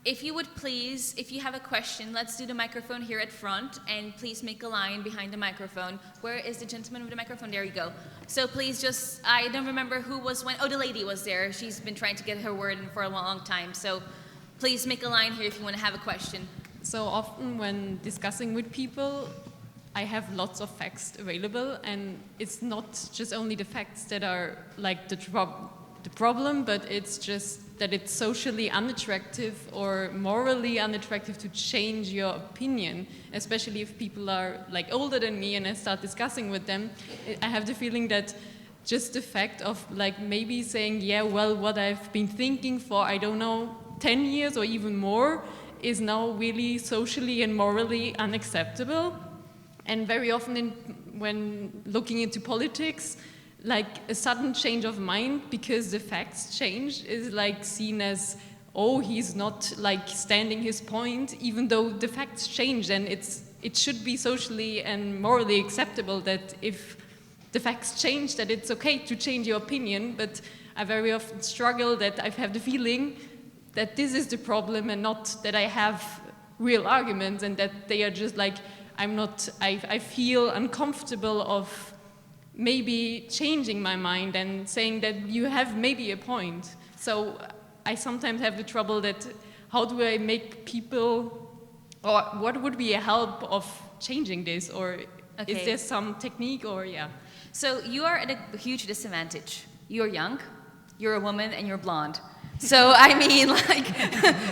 if you would please, if you have a question, let's do the microphone here at front, and please make a line behind the microphone. Where is the gentleman with the microphone? There you go. So please just, I don't remember who was when, oh, the lady was there. She's been trying to get her word in for a long time. So please make a line here if you want to have a question. So often when discussing with people, I have lots of facts available, and it's not just only the facts that are like the problem, but it's just that it's socially unattractive or morally unattractive to change your opinion, especially if people are like older than me and I start discussing with them. I have the feeling that just the fact of like maybe saying, yeah, well, what I've been thinking for, I don't know, 10 years or even more is now really socially and morally unacceptable. And very often when looking into politics, like a sudden change of mind because the facts changed is like seen as, oh, he's not like standing his point, even though the facts changed, and it should be socially and morally acceptable that if the facts change, that it's okay to change your opinion. But I very often struggle that I have the feeling that this is the problem and not that I have real arguments, and that they are just like, I feel uncomfortable of maybe changing my mind and saying that you have maybe a point. So I sometimes have the trouble that how do I make people, or what would be a help of changing this, or is there some technique, or yeah? So you are at a huge disadvantage. You're young, you're a woman, and you're blonde. So I mean, like,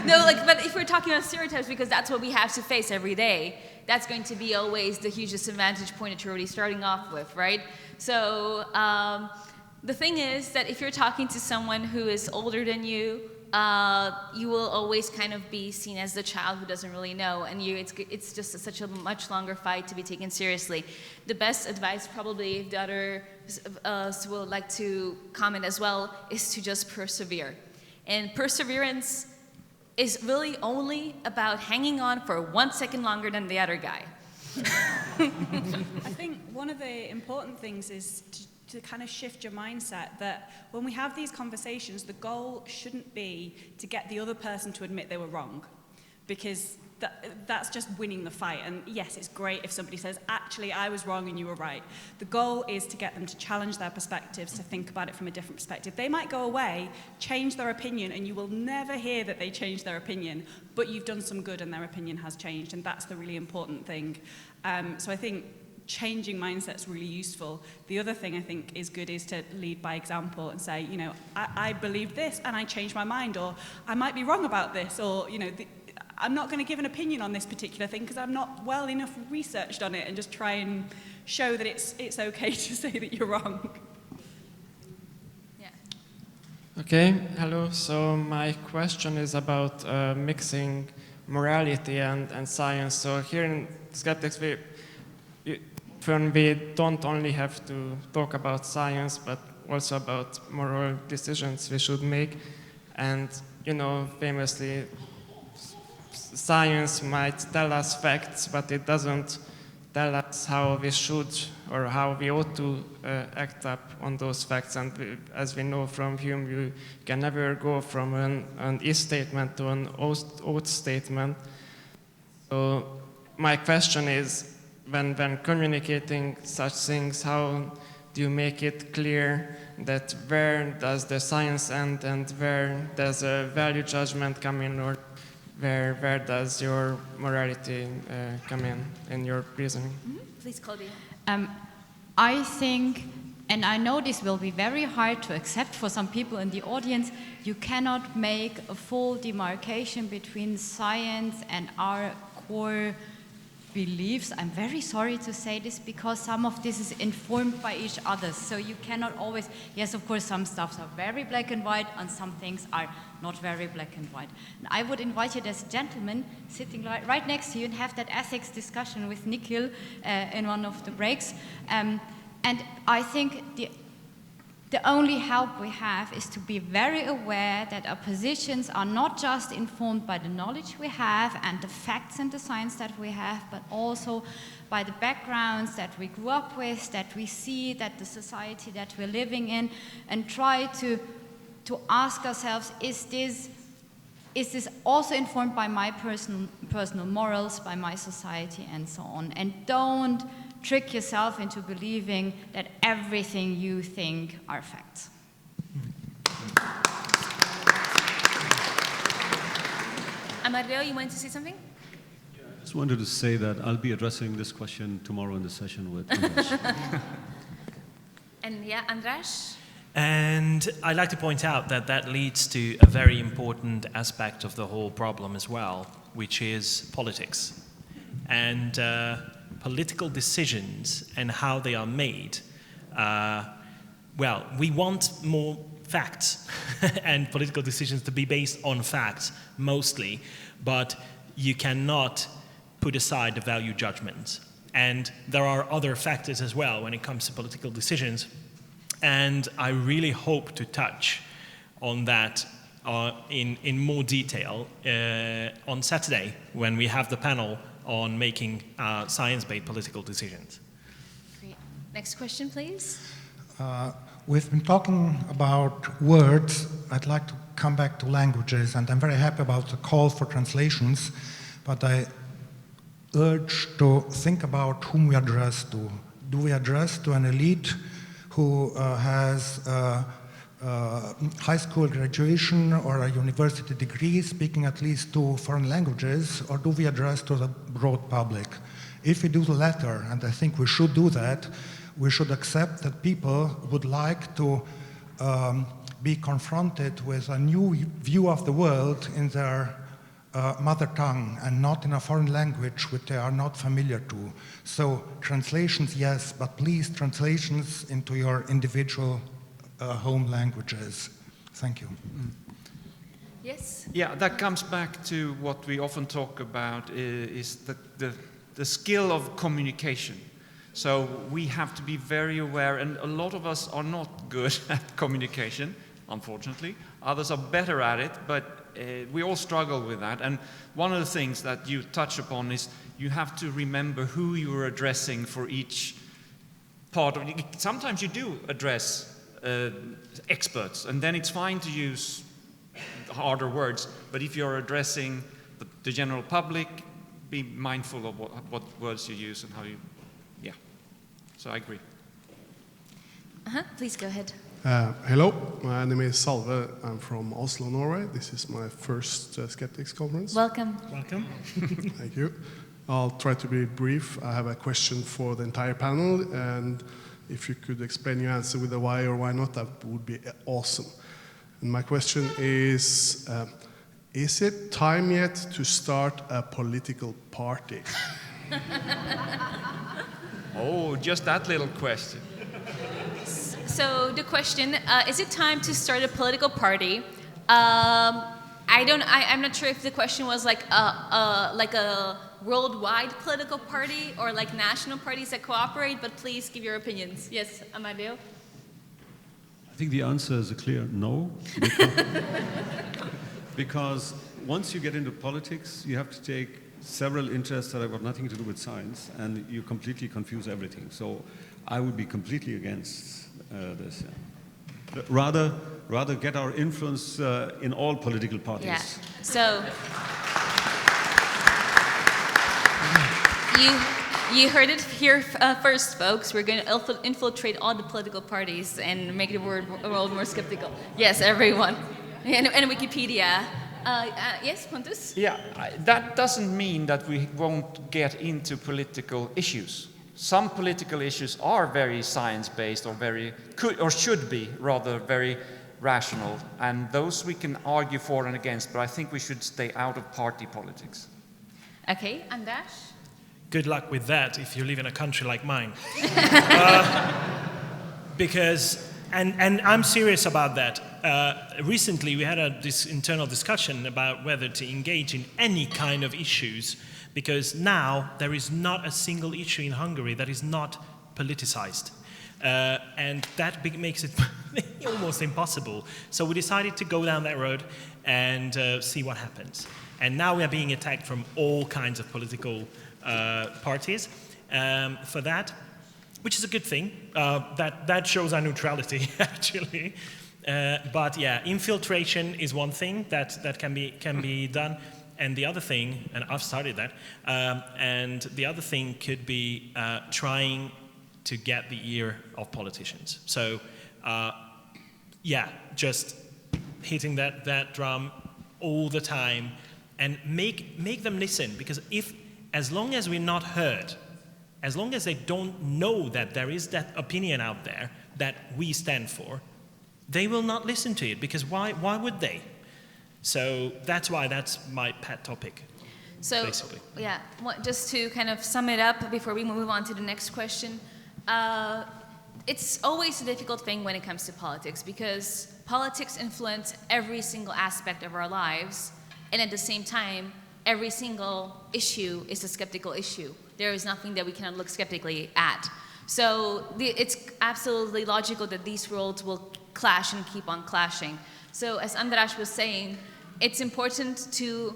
no, like, but if we're talking about stereotypes, because that's what we have to face every day, that's going to be always the huge disadvantage point that you're already starting off with, right? So the thing is that if you're talking to someone who is older than you, you will always kind of be seen as the child who doesn't really know, and it's just such a much longer fight to be taken seriously. The best advice, probably, if the others will like to comment as well, is to just persevere. And perseverance is really only about hanging on for 1 second longer than the other guy. I think one of the important things is to kind of shift your mindset that when we have these conversations, the goal shouldn't be to get the other person to admit they were wrong, because that's just winning the fight. And yes, it's great if somebody says, actually, I was wrong and you were right. The goal is to get them to challenge their perspectives, to think about it from a different perspective. They might go away, change their opinion, and you will never hear that they changed their opinion, but you've done some good and their opinion has changed, and that's the really important thing. So I think changing mindset's really useful. The other thing I think is good is to lead by example and say, you know, I believed this and I changed my mind, or I might be wrong about this, or, you know, I'm not going to give an opinion on this particular thing because I'm not well enough researched on it, and just try and show that it's okay to say that you're wrong. Yeah. Okay, hello. So my question is about mixing morality and science. So here in Skeptics, we don't only have to talk about science, but also about moral decisions we should make. And, you know, famously, science might tell us facts, but it doesn't tell us how we should or how we ought to act up on those facts. And as we know from Hume, you can never go from an is statement to an ought statement. So my question is, when communicating such things, how do you make it clear that where does the science end and where does a value judgment come in, or where does your morality come in your reasoning? Mm-hmm. Please, Claudia. I think, and I know this will be very hard to accept for some people in the audience, you cannot make a full demarcation between science and our core beliefs. I'm very sorry to say this because some of this is informed by each other. So you cannot always, yes, of course, some stuffs are very black and white and some things are not very black and white. And I would invite you as a gentleman sitting right next to you and have that ethics discussion with Nikhil in one of the breaks. And I think the only help we have is to be very aware that our positions are not just informed by the knowledge we have and the facts and the science that we have, but also by the backgrounds that we grew up with, that we see, that the society that we're living in, and try to ask ourselves, is this also informed by my personal morals, by my society, and so on? And don't trick yourself into believing that everything you think are facts. Amardeo, you wanted to say something? I just wanted to say that I'll be addressing this question tomorrow in the session with András. And yeah, András? And I'd like to point out that that leads to a very important aspect of the whole problem as well, which is politics. And political decisions and how they are made. Well, we want more facts and political decisions to be based on facts mostly, but you cannot put aside the value judgments. And there are other factors as well when it comes to political decisions. And I really hope to touch on that in more detail on Saturday when we have the panel on making science-based political decisions. Great. Next question, please. We've been talking about words. I'd like to come back to languages, and I'm very happy about the call for translations, but I urge to think about whom we address to. Do we address to an elite who has high school graduation or a university degree, speaking at least 2 foreign languages, or do we address to the broad public? If we do the latter, and I think we should do that, we should accept that people would like to be confronted with a new view of the world in their mother tongue and not in a foreign language which they are not familiar to. So translations, yes, but please translations into your individual home languages. Thank you. Yes? Yeah, that comes back to what we often talk about is the skill of communication. So we have to be very aware, and a lot of us are not good at communication, unfortunately. Others are better at it, but we all struggle with that. And one of the things that you touch upon is you have to remember who you are addressing for each part of it. Sometimes you do address experts, and then it's fine to use harder words, but if you're addressing the general public, be mindful of what words you use and how you, yeah. So I agree. Please go ahead. Hello, my name is Salve. I'm from Oslo, Norway. This is my first Skeptics conference. Welcome. Welcome. Thank you. I'll try to be brief. I have a question for the entire panel, and if you could explain your answer with a why or why not, that would be awesome. And my question is it time yet to start a political party? Oh, just that little question. So the question, is it time to start a political party? I'm not sure if the question was like a worldwide political party or like national parties that cooperate, but please give your opinions. Yes, Amardeo? I think the answer is a clear no. Because once you get into politics, you have to take several interests that have got nothing to do with science, and you completely confuse everything. So I would be completely against this. Yeah. Rather get our influence in all political parties. Yeah. So you heard it here first, folks. We're going to infiltrate all the political parties and make the world more skeptical. Yes, everyone. And Wikipedia. Yes, Pontus? Yeah, that doesn't mean that we won't get into political issues. Some political issues are very science-based or should be rather very rational, and those we can argue for and against, but I think we should stay out of party politics. Okay, András? good luck with that if you live in a country like mine. Because, and I'm serious about that. Recently, we had this internal discussion about whether to engage in any kind of issues, because now there is not a single issue in Hungary that is not politicized. And that makes it almost impossible. So we decided to go down that road and see what happens. And now we are being attacked from all kinds of political parties for that, which is a good thing. That shows our neutrality, actually. But yeah, infiltration is one thing that can be done. And the other thing, and I've started that, and the other thing could be trying to get the ear of politicians. So, yeah, just hitting that drum all the time and make them listen. Because as long as we're not heard, as long as they don't know that there is that opinion out there that we stand for, they will not listen to it, because why would they? So that's why that's my pet topic, basically. Yeah, just to kind of sum it up before we move on to the next question, it's always a difficult thing when it comes to politics, because politics influence every single aspect of our lives, and at the same time, every single issue is a skeptical issue. There is nothing that we cannot look skeptically at. So it's absolutely logical that these worlds will clash and keep on clashing. So as András was saying, it's important to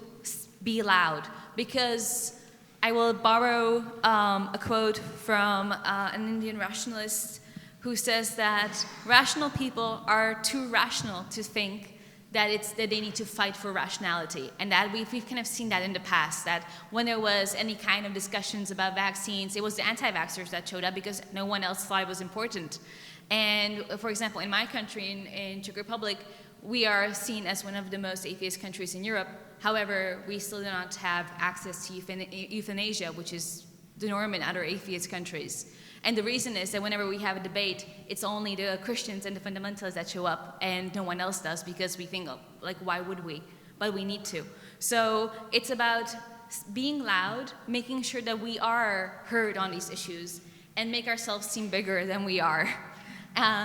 be loud, because I will borrow a quote from an Indian rationalist who says that rational people are too rational to think that they need to fight for rationality. And that we've kind of seen that in the past, that when there was any kind of discussions about vaccines, it was the anti-vaxxers that showed up because no one else thought it was important. And for example, in my country, in Czech Republic, we are seen as one of the most atheist countries in Europe. However, we still do not have access to euthanasia, which is the norm in other atheist countries. And the reason is that whenever we have a debate, it's only the Christians and the fundamentalists that show up, and no one else does, because we think, like, why would we? But we need to. So it's about being loud, making sure that we are heard on these issues, and make ourselves seem bigger than we are.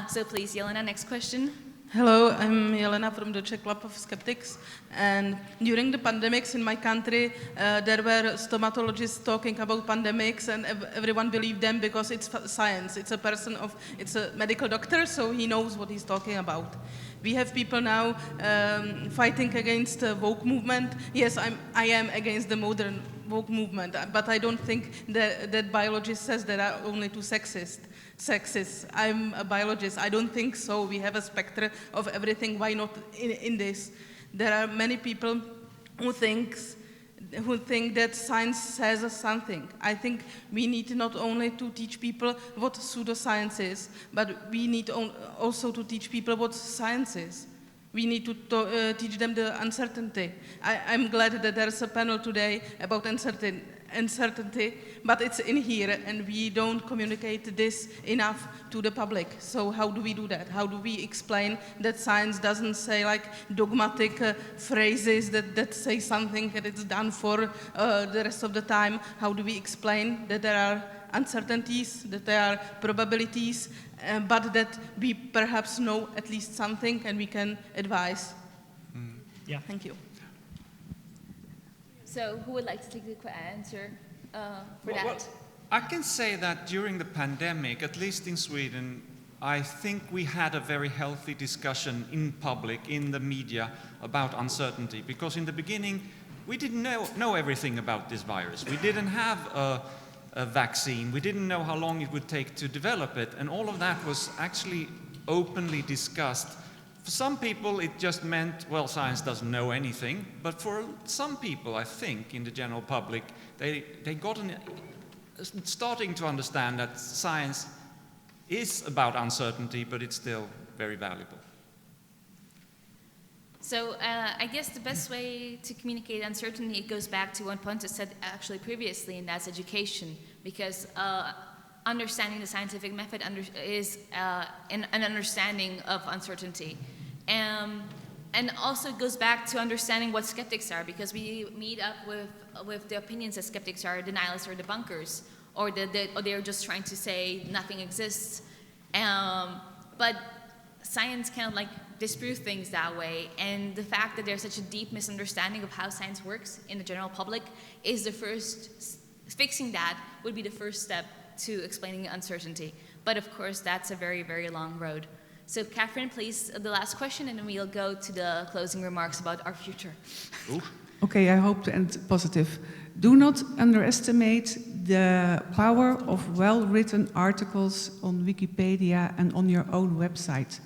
So please, Jelena, next question. Hello, I'm Jelena from the Czech Club of Skeptics, and during the pandemics in my country, there were stomatologists talking about pandemics, and everyone believed them because it's science. It's a medical doctor, so he knows what he's talking about. We have people now fighting against the woke movement. Yes, I am against the modern woke movement, but I don't think that biologist says that are only too sexist. I'm a biologist. I don't think so. We have a spectrum of everything. Why not in this? There are many people who think that science says something. I think we need not only to teach people what pseudoscience is, but we need also to teach people what science is. We need to teach them the uncertainty. I'm glad that there's a panel today about uncertainty, but it's in here, and we don't communicate this enough to the public. So how do we do that? How do we explain that science doesn't say like dogmatic phrases that say something that it's done for the rest of the time? How do we explain that there are uncertainties, that there are probabilities, but that we perhaps know at least something and we can advise? Yeah. Thank you. So who would like to take the answer for that? Well, I can say that during the pandemic, at least in Sweden, I think we had a very healthy discussion in public, in the media, about uncertainty. Because in the beginning, we didn't know everything about this virus. We didn't have a vaccine. We didn't know how long it would take to develop it. And all of that was actually openly discussed. For some people, it just meant, well, science doesn't know anything. But for some people, I think, in the general public, they got starting to understand that science is about uncertainty, but it's still very valuable. So I guess the best way to communicate uncertainty goes back to what Pontus said actually previously, and that's education, because understanding the scientific method is an understanding of uncertainty. And also it goes back to understanding what skeptics are, because we meet up with the opinions that skeptics are denialists or debunkers, or they're just trying to say nothing exists. But science cannot disprove things that way, and the fact that there's such a deep misunderstanding of how science works in the general public is the first, fixing that would be the first step to explaining uncertainty. But of course, that's a very, very long road. So Catherine, please, the last question, and then we'll go to the closing remarks about our future. Okay, I hope to end positive. Do not underestimate the power of well-written articles on Wikipedia and on your own website.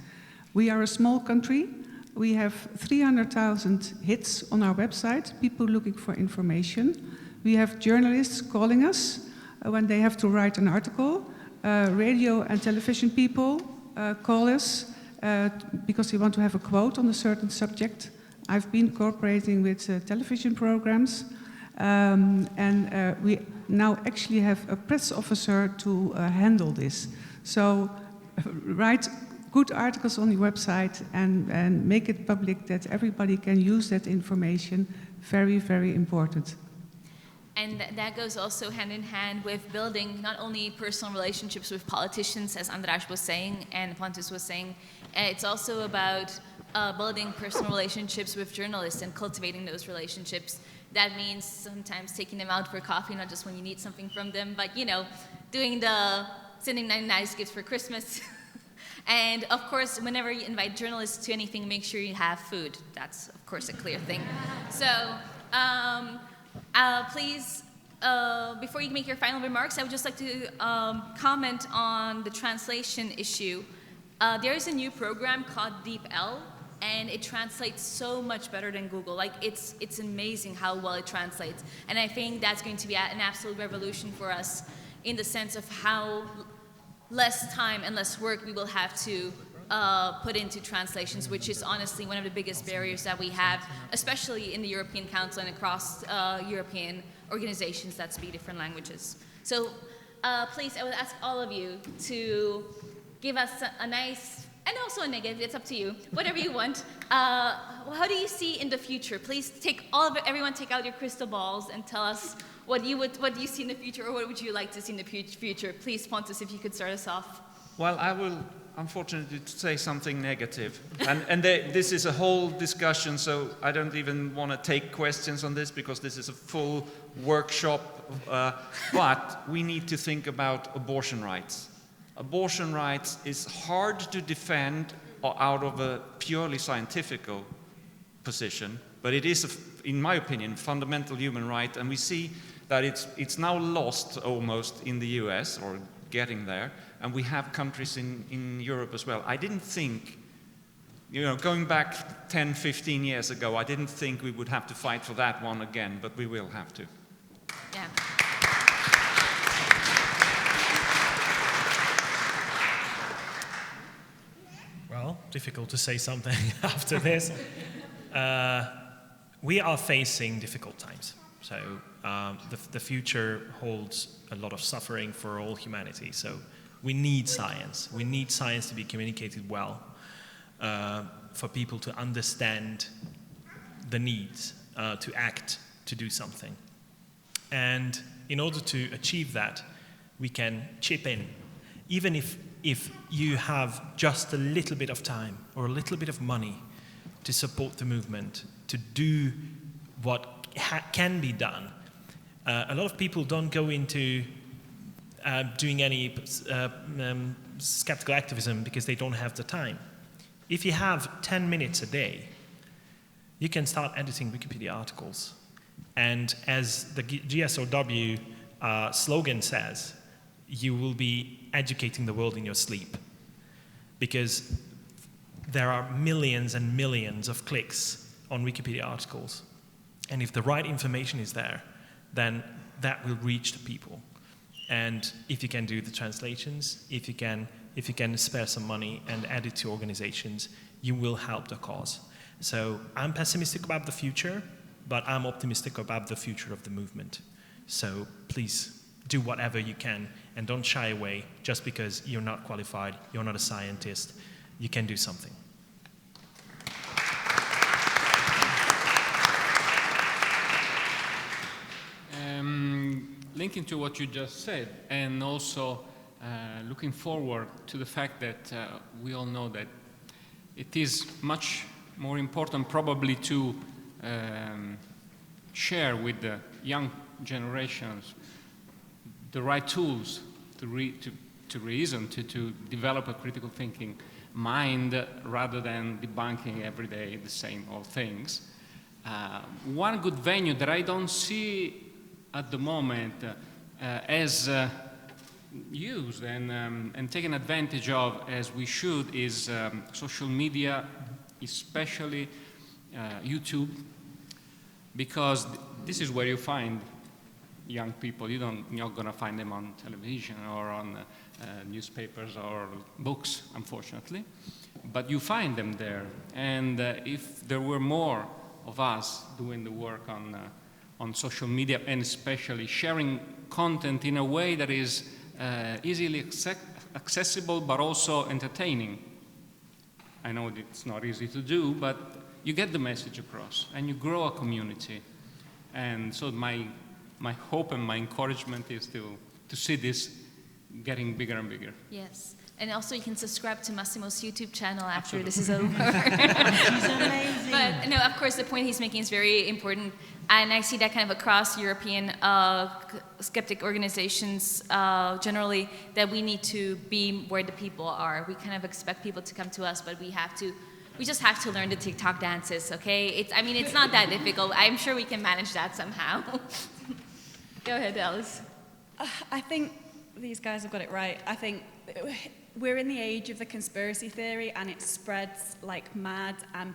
We are a small country. We have 300,000 hits on our website, people looking for information. We have journalists calling us when they have to write an article. Radio and television people call us because they want to have a quote on a certain subject. I've been cooperating with television programs, and we now actually have a press officer to handle this. So write good articles on your website and make it public that everybody can use that information. Very, very important. And that goes also hand in hand with building not only personal relationships with politicians, as András was saying and Pontus was saying, it's also about building personal relationships with journalists and cultivating those relationships. That means sometimes taking them out for coffee, not just when you need something from them, but sending them nice gifts for Christmas. And of course, whenever you invite journalists to anything, make sure you have food. That's of course a clear thing. So, please, before you make your final remarks, I would just like to comment on the translation issue. There is a new program called DeepL, and it translates so much better than Google. It's amazing how well it translates. And I think that's going to be an absolute revolution for us in the sense of how less time and less work we will have to put into translations, which is honestly one of the biggest barriers that we have, especially in the European Council and across European organizations that speak different languages. So please, I would ask all of you to give us a nice, and also a negative, it's up to you, whatever you want. How do you see in the future? Please everyone take out your crystal balls and tell us what you see in the future, or what would you like to see in the future? Please, Pontus, if you could start us off. Well, I will, unfortunately, say something negative. And this is a whole discussion, so I don't even want to take questions on this because this is a full workshop. But we need to think about abortion rights. Abortion rights is hard to defend out of a purely scientific position, but it is, in my opinion, fundamental human right, and we see that it's now lost almost in the US, or getting there, and we have countries in Europe as well. I didn't think, going back 10, 15 years ago, I didn't think we would have to fight for that one again, but we will have to. Yeah. Well, difficult to say something after this. We are facing difficult times. So the future holds a lot of suffering for all humanity. So we need science. We need science to be communicated well, for people to understand the needs, to act, to do something. And in order to achieve that, we can chip in. Even if you have just a little bit of time or a little bit of money to support the movement, to do what can be done. A lot of people don't go into doing any skeptical activism because they don't have the time. If you have 10 minutes a day, you can start editing Wikipedia articles. And as the GSOW slogan says, you will be educating the world in your sleep. Because there are millions and millions of clicks on Wikipedia articles. And if the right information is there, then that will reach the people. And if you can do the translations, if you can spare some money and add it to organizations, you will help the cause. So I'm pessimistic about the future, but I'm optimistic about the future of the movement. So please do whatever you can and don't shy away just because you're not qualified, you're not a scientist, you can do something. Linking to what you just said, and also looking forward to the fact that we all know that it is much more important probably to share with the young generations the right tools to reason, to develop a critical thinking mind rather than debunking every day the same old things. One good venue that I don't see at the moment as used and taken advantage of as we should is social media, especially YouTube, because this is where you find young people. You're not going to find them on television or on newspapers or books, unfortunately, but you find them there. And if there were more of us doing the work on social media, and especially sharing content in a way that is easily accessible but also entertaining. I know it's not easy to do, but you get the message across and you grow a community. And so my hope and my encouragement is to see this getting bigger and bigger. Yes. And also you can subscribe to Massimo's YouTube channel after this is over. She's amazing. But no, of course, the point he's making is very important. And I see that kind of across European skeptic organizations generally, that we need to be where the people are. We kind of expect people to come to us, but we just have to learn the TikTok dances, okay? It's not that difficult. I'm sure we can manage that somehow. Go ahead, Alice. I think these guys have got it right. I think we're in the age of the conspiracy theory, and it spreads like mad, and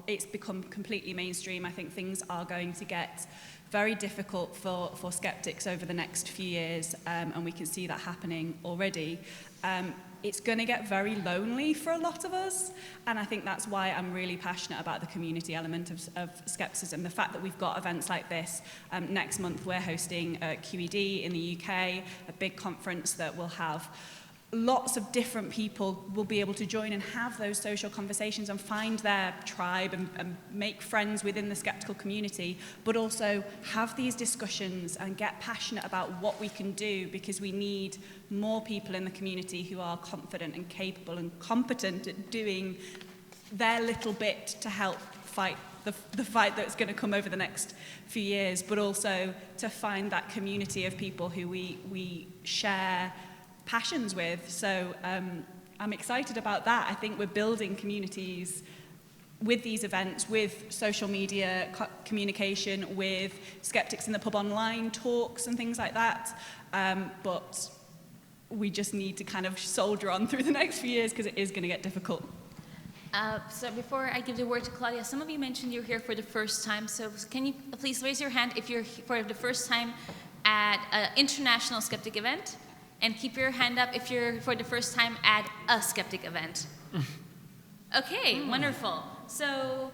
it's become completely mainstream. I think things are going to get very difficult for skeptics over the next few years, and we can see that happening already. It's going to get very lonely for a lot of us, and I think that's why I'm really passionate about the community element of skepticism. The fact that we've got events like this. Next month we're hosting QED in the UK, a big conference that will have lots of different people will be able to join and have those social conversations and find their tribe and make friends within the skeptical community, but also have these discussions and get passionate about what we can do, because we need more people in the community who are confident and capable and competent at doing their little bit to help fight the fight that's going to come over the next few years, but also to find that community of people who we share passions with. So I'm excited about that. I think we're building communities with these events, with social media communication, with skeptics in the pub online talks and things like that. But we just need to kind of soldier on through the next few years, because it is going to get difficult. So before I give the word to Claudia, some of you mentioned you're here for the first time. So can you please raise your hand if you're for the first time at an international skeptic event? And keep your hand up if you're for the first time at a skeptic event. Okay, wonderful. So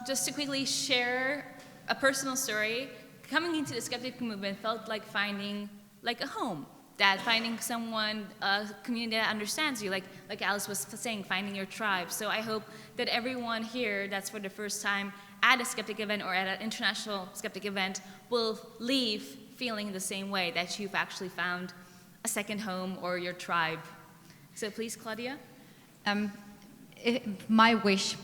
just to quickly share a personal story, coming into the skeptic movement felt like finding like a home. Finding someone, a community that understands you, like Alice was saying, finding your tribe. So I hope that everyone here that's for the first time at a skeptic event or at an international skeptic event will leave feeling the same way, that you've actually found a second home or your tribe. So please, Claudia. My wish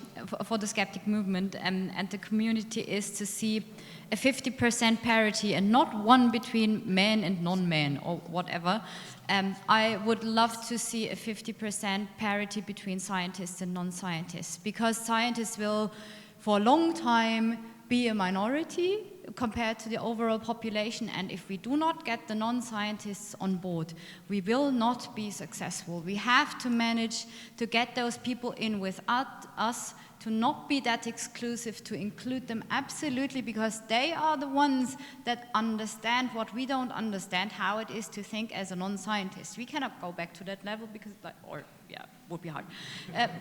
for the skeptic movement and the community is to see a 50% parity, and not one between men and non-men or whatever. I would love to see a 50% parity between scientists and non-scientists, because scientists will for a long time be a minority compared to the overall population, and if we do not get the non-scientists on board, we will not be successful. We have to manage to get those people in with us, to not be that exclusive, to include them absolutely, because they are the ones that understand what we don't understand, how it is to think as a non-scientist. We cannot go back to that level because, it would be hard.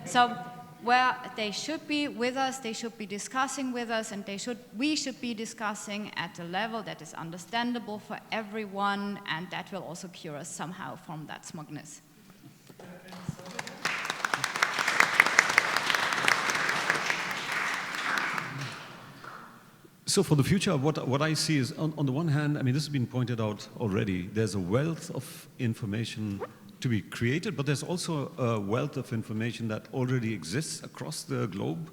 So where they should be with us, they should be discussing with us, and we should be discussing at a level that is understandable for everyone, and that will also cure us somehow from that smugness. So for the future, what I see is, on the one hand, I mean, this has been pointed out already, there's a wealth of information to be created, but there's also a wealth of information that already exists across the globe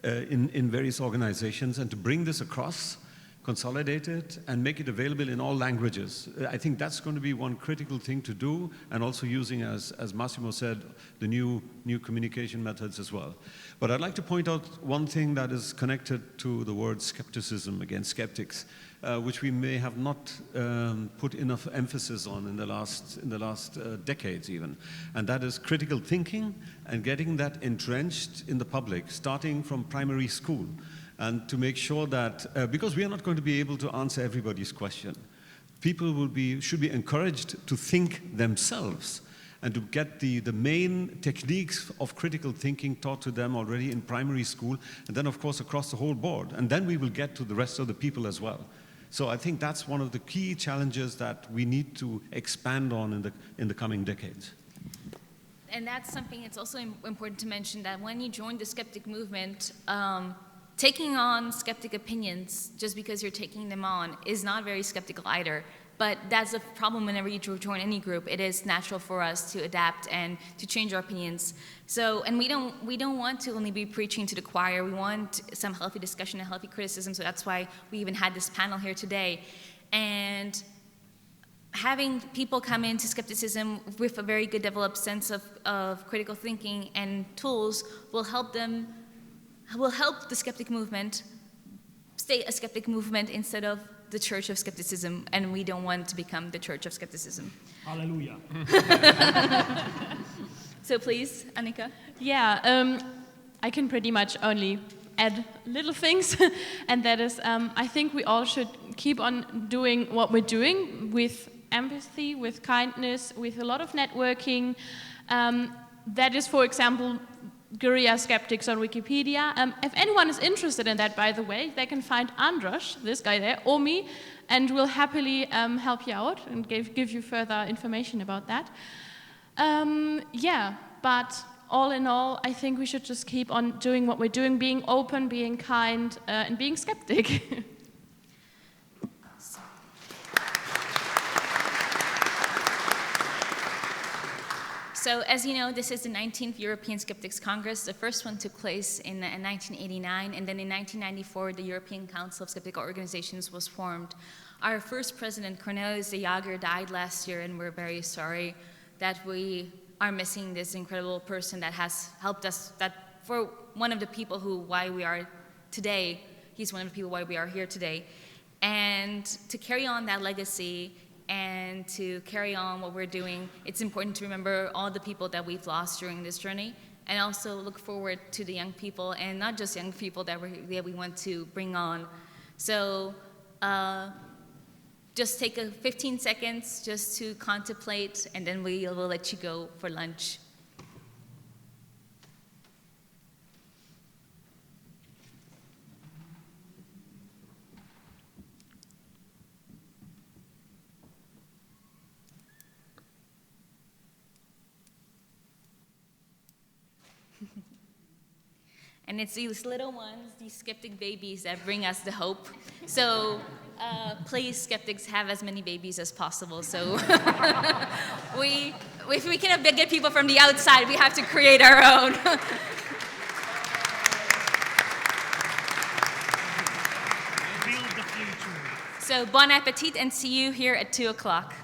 in various organizations, and to bring this across, consolidate it, and make it available in all languages. I think that's going to be one critical thing to do, and also using, as Massimo said, the new communication methods as well. But I'd like to point out one thing that is connected to the word skepticism against skeptics, which we may have not put enough emphasis on in the last decades even, and that is critical thinking and getting that entrenched in the public, starting from primary school. And to make sure that, because we are not going to be able to answer everybody's question, people should be encouraged to think themselves and to get the main techniques of critical thinking taught to them already in primary school, and then of course across the whole board. And then we will get to the rest of the people as well. So I think that's one of the key challenges that we need to expand on in the coming decades. And that's something it's also important to mention, that when you join the skeptic movement, taking on skeptic opinions just because you're taking them on is not very skeptical either. But that's a problem whenever you join any group. It is natural for us to adapt and to change our opinions. So, and we don't want to only be preaching to the choir. We want some healthy discussion and healthy criticism. So that's why we even had this panel here today. And having people come into skepticism with a very good developed sense of critical thinking and tools will help the skeptic movement stay a skeptic movement instead of the church of skepticism, and we don't want to become the church of skepticism. Hallelujah. So please, Annika. Yeah, I can pretty much only add little things, and that is, I think we all should keep on doing what we're doing with empathy, with kindness, with a lot of networking. That is, for example, guerrilla skeptics on Wikipedia. If anyone is interested in that, by the way, they can find András, this guy there, or me, and we'll happily help you out and give you further information about that. Yeah, but all in all, I think we should just keep on doing what we're doing, being open, being kind, and being skeptic. So as you know, this is the 19th European Skeptics Congress. The first one took place in 1989, and then in 1994, the European Council of Skeptical Organizations was formed. Our first president, Cornelis de Jager, died last year, and we're very sorry that we are missing this incredible person that has helped us, that for one of the people why we are today, he's one of the people why we are here today. And to carry on that legacy and to carry on what we're doing, it's important to remember all the people that we've lost during this journey, and also look forward to the young people, and not just young people that we want to bring on. So just take 15 seconds just to contemplate, and then we will let you go for lunch. And it's these little ones, these skeptic babies, that bring us the hope. So please, skeptics, have as many babies as possible. So if we cannot get people from the outside, we have to create our own. Build the future. So bon appetit, and see you here at 2 o'clock.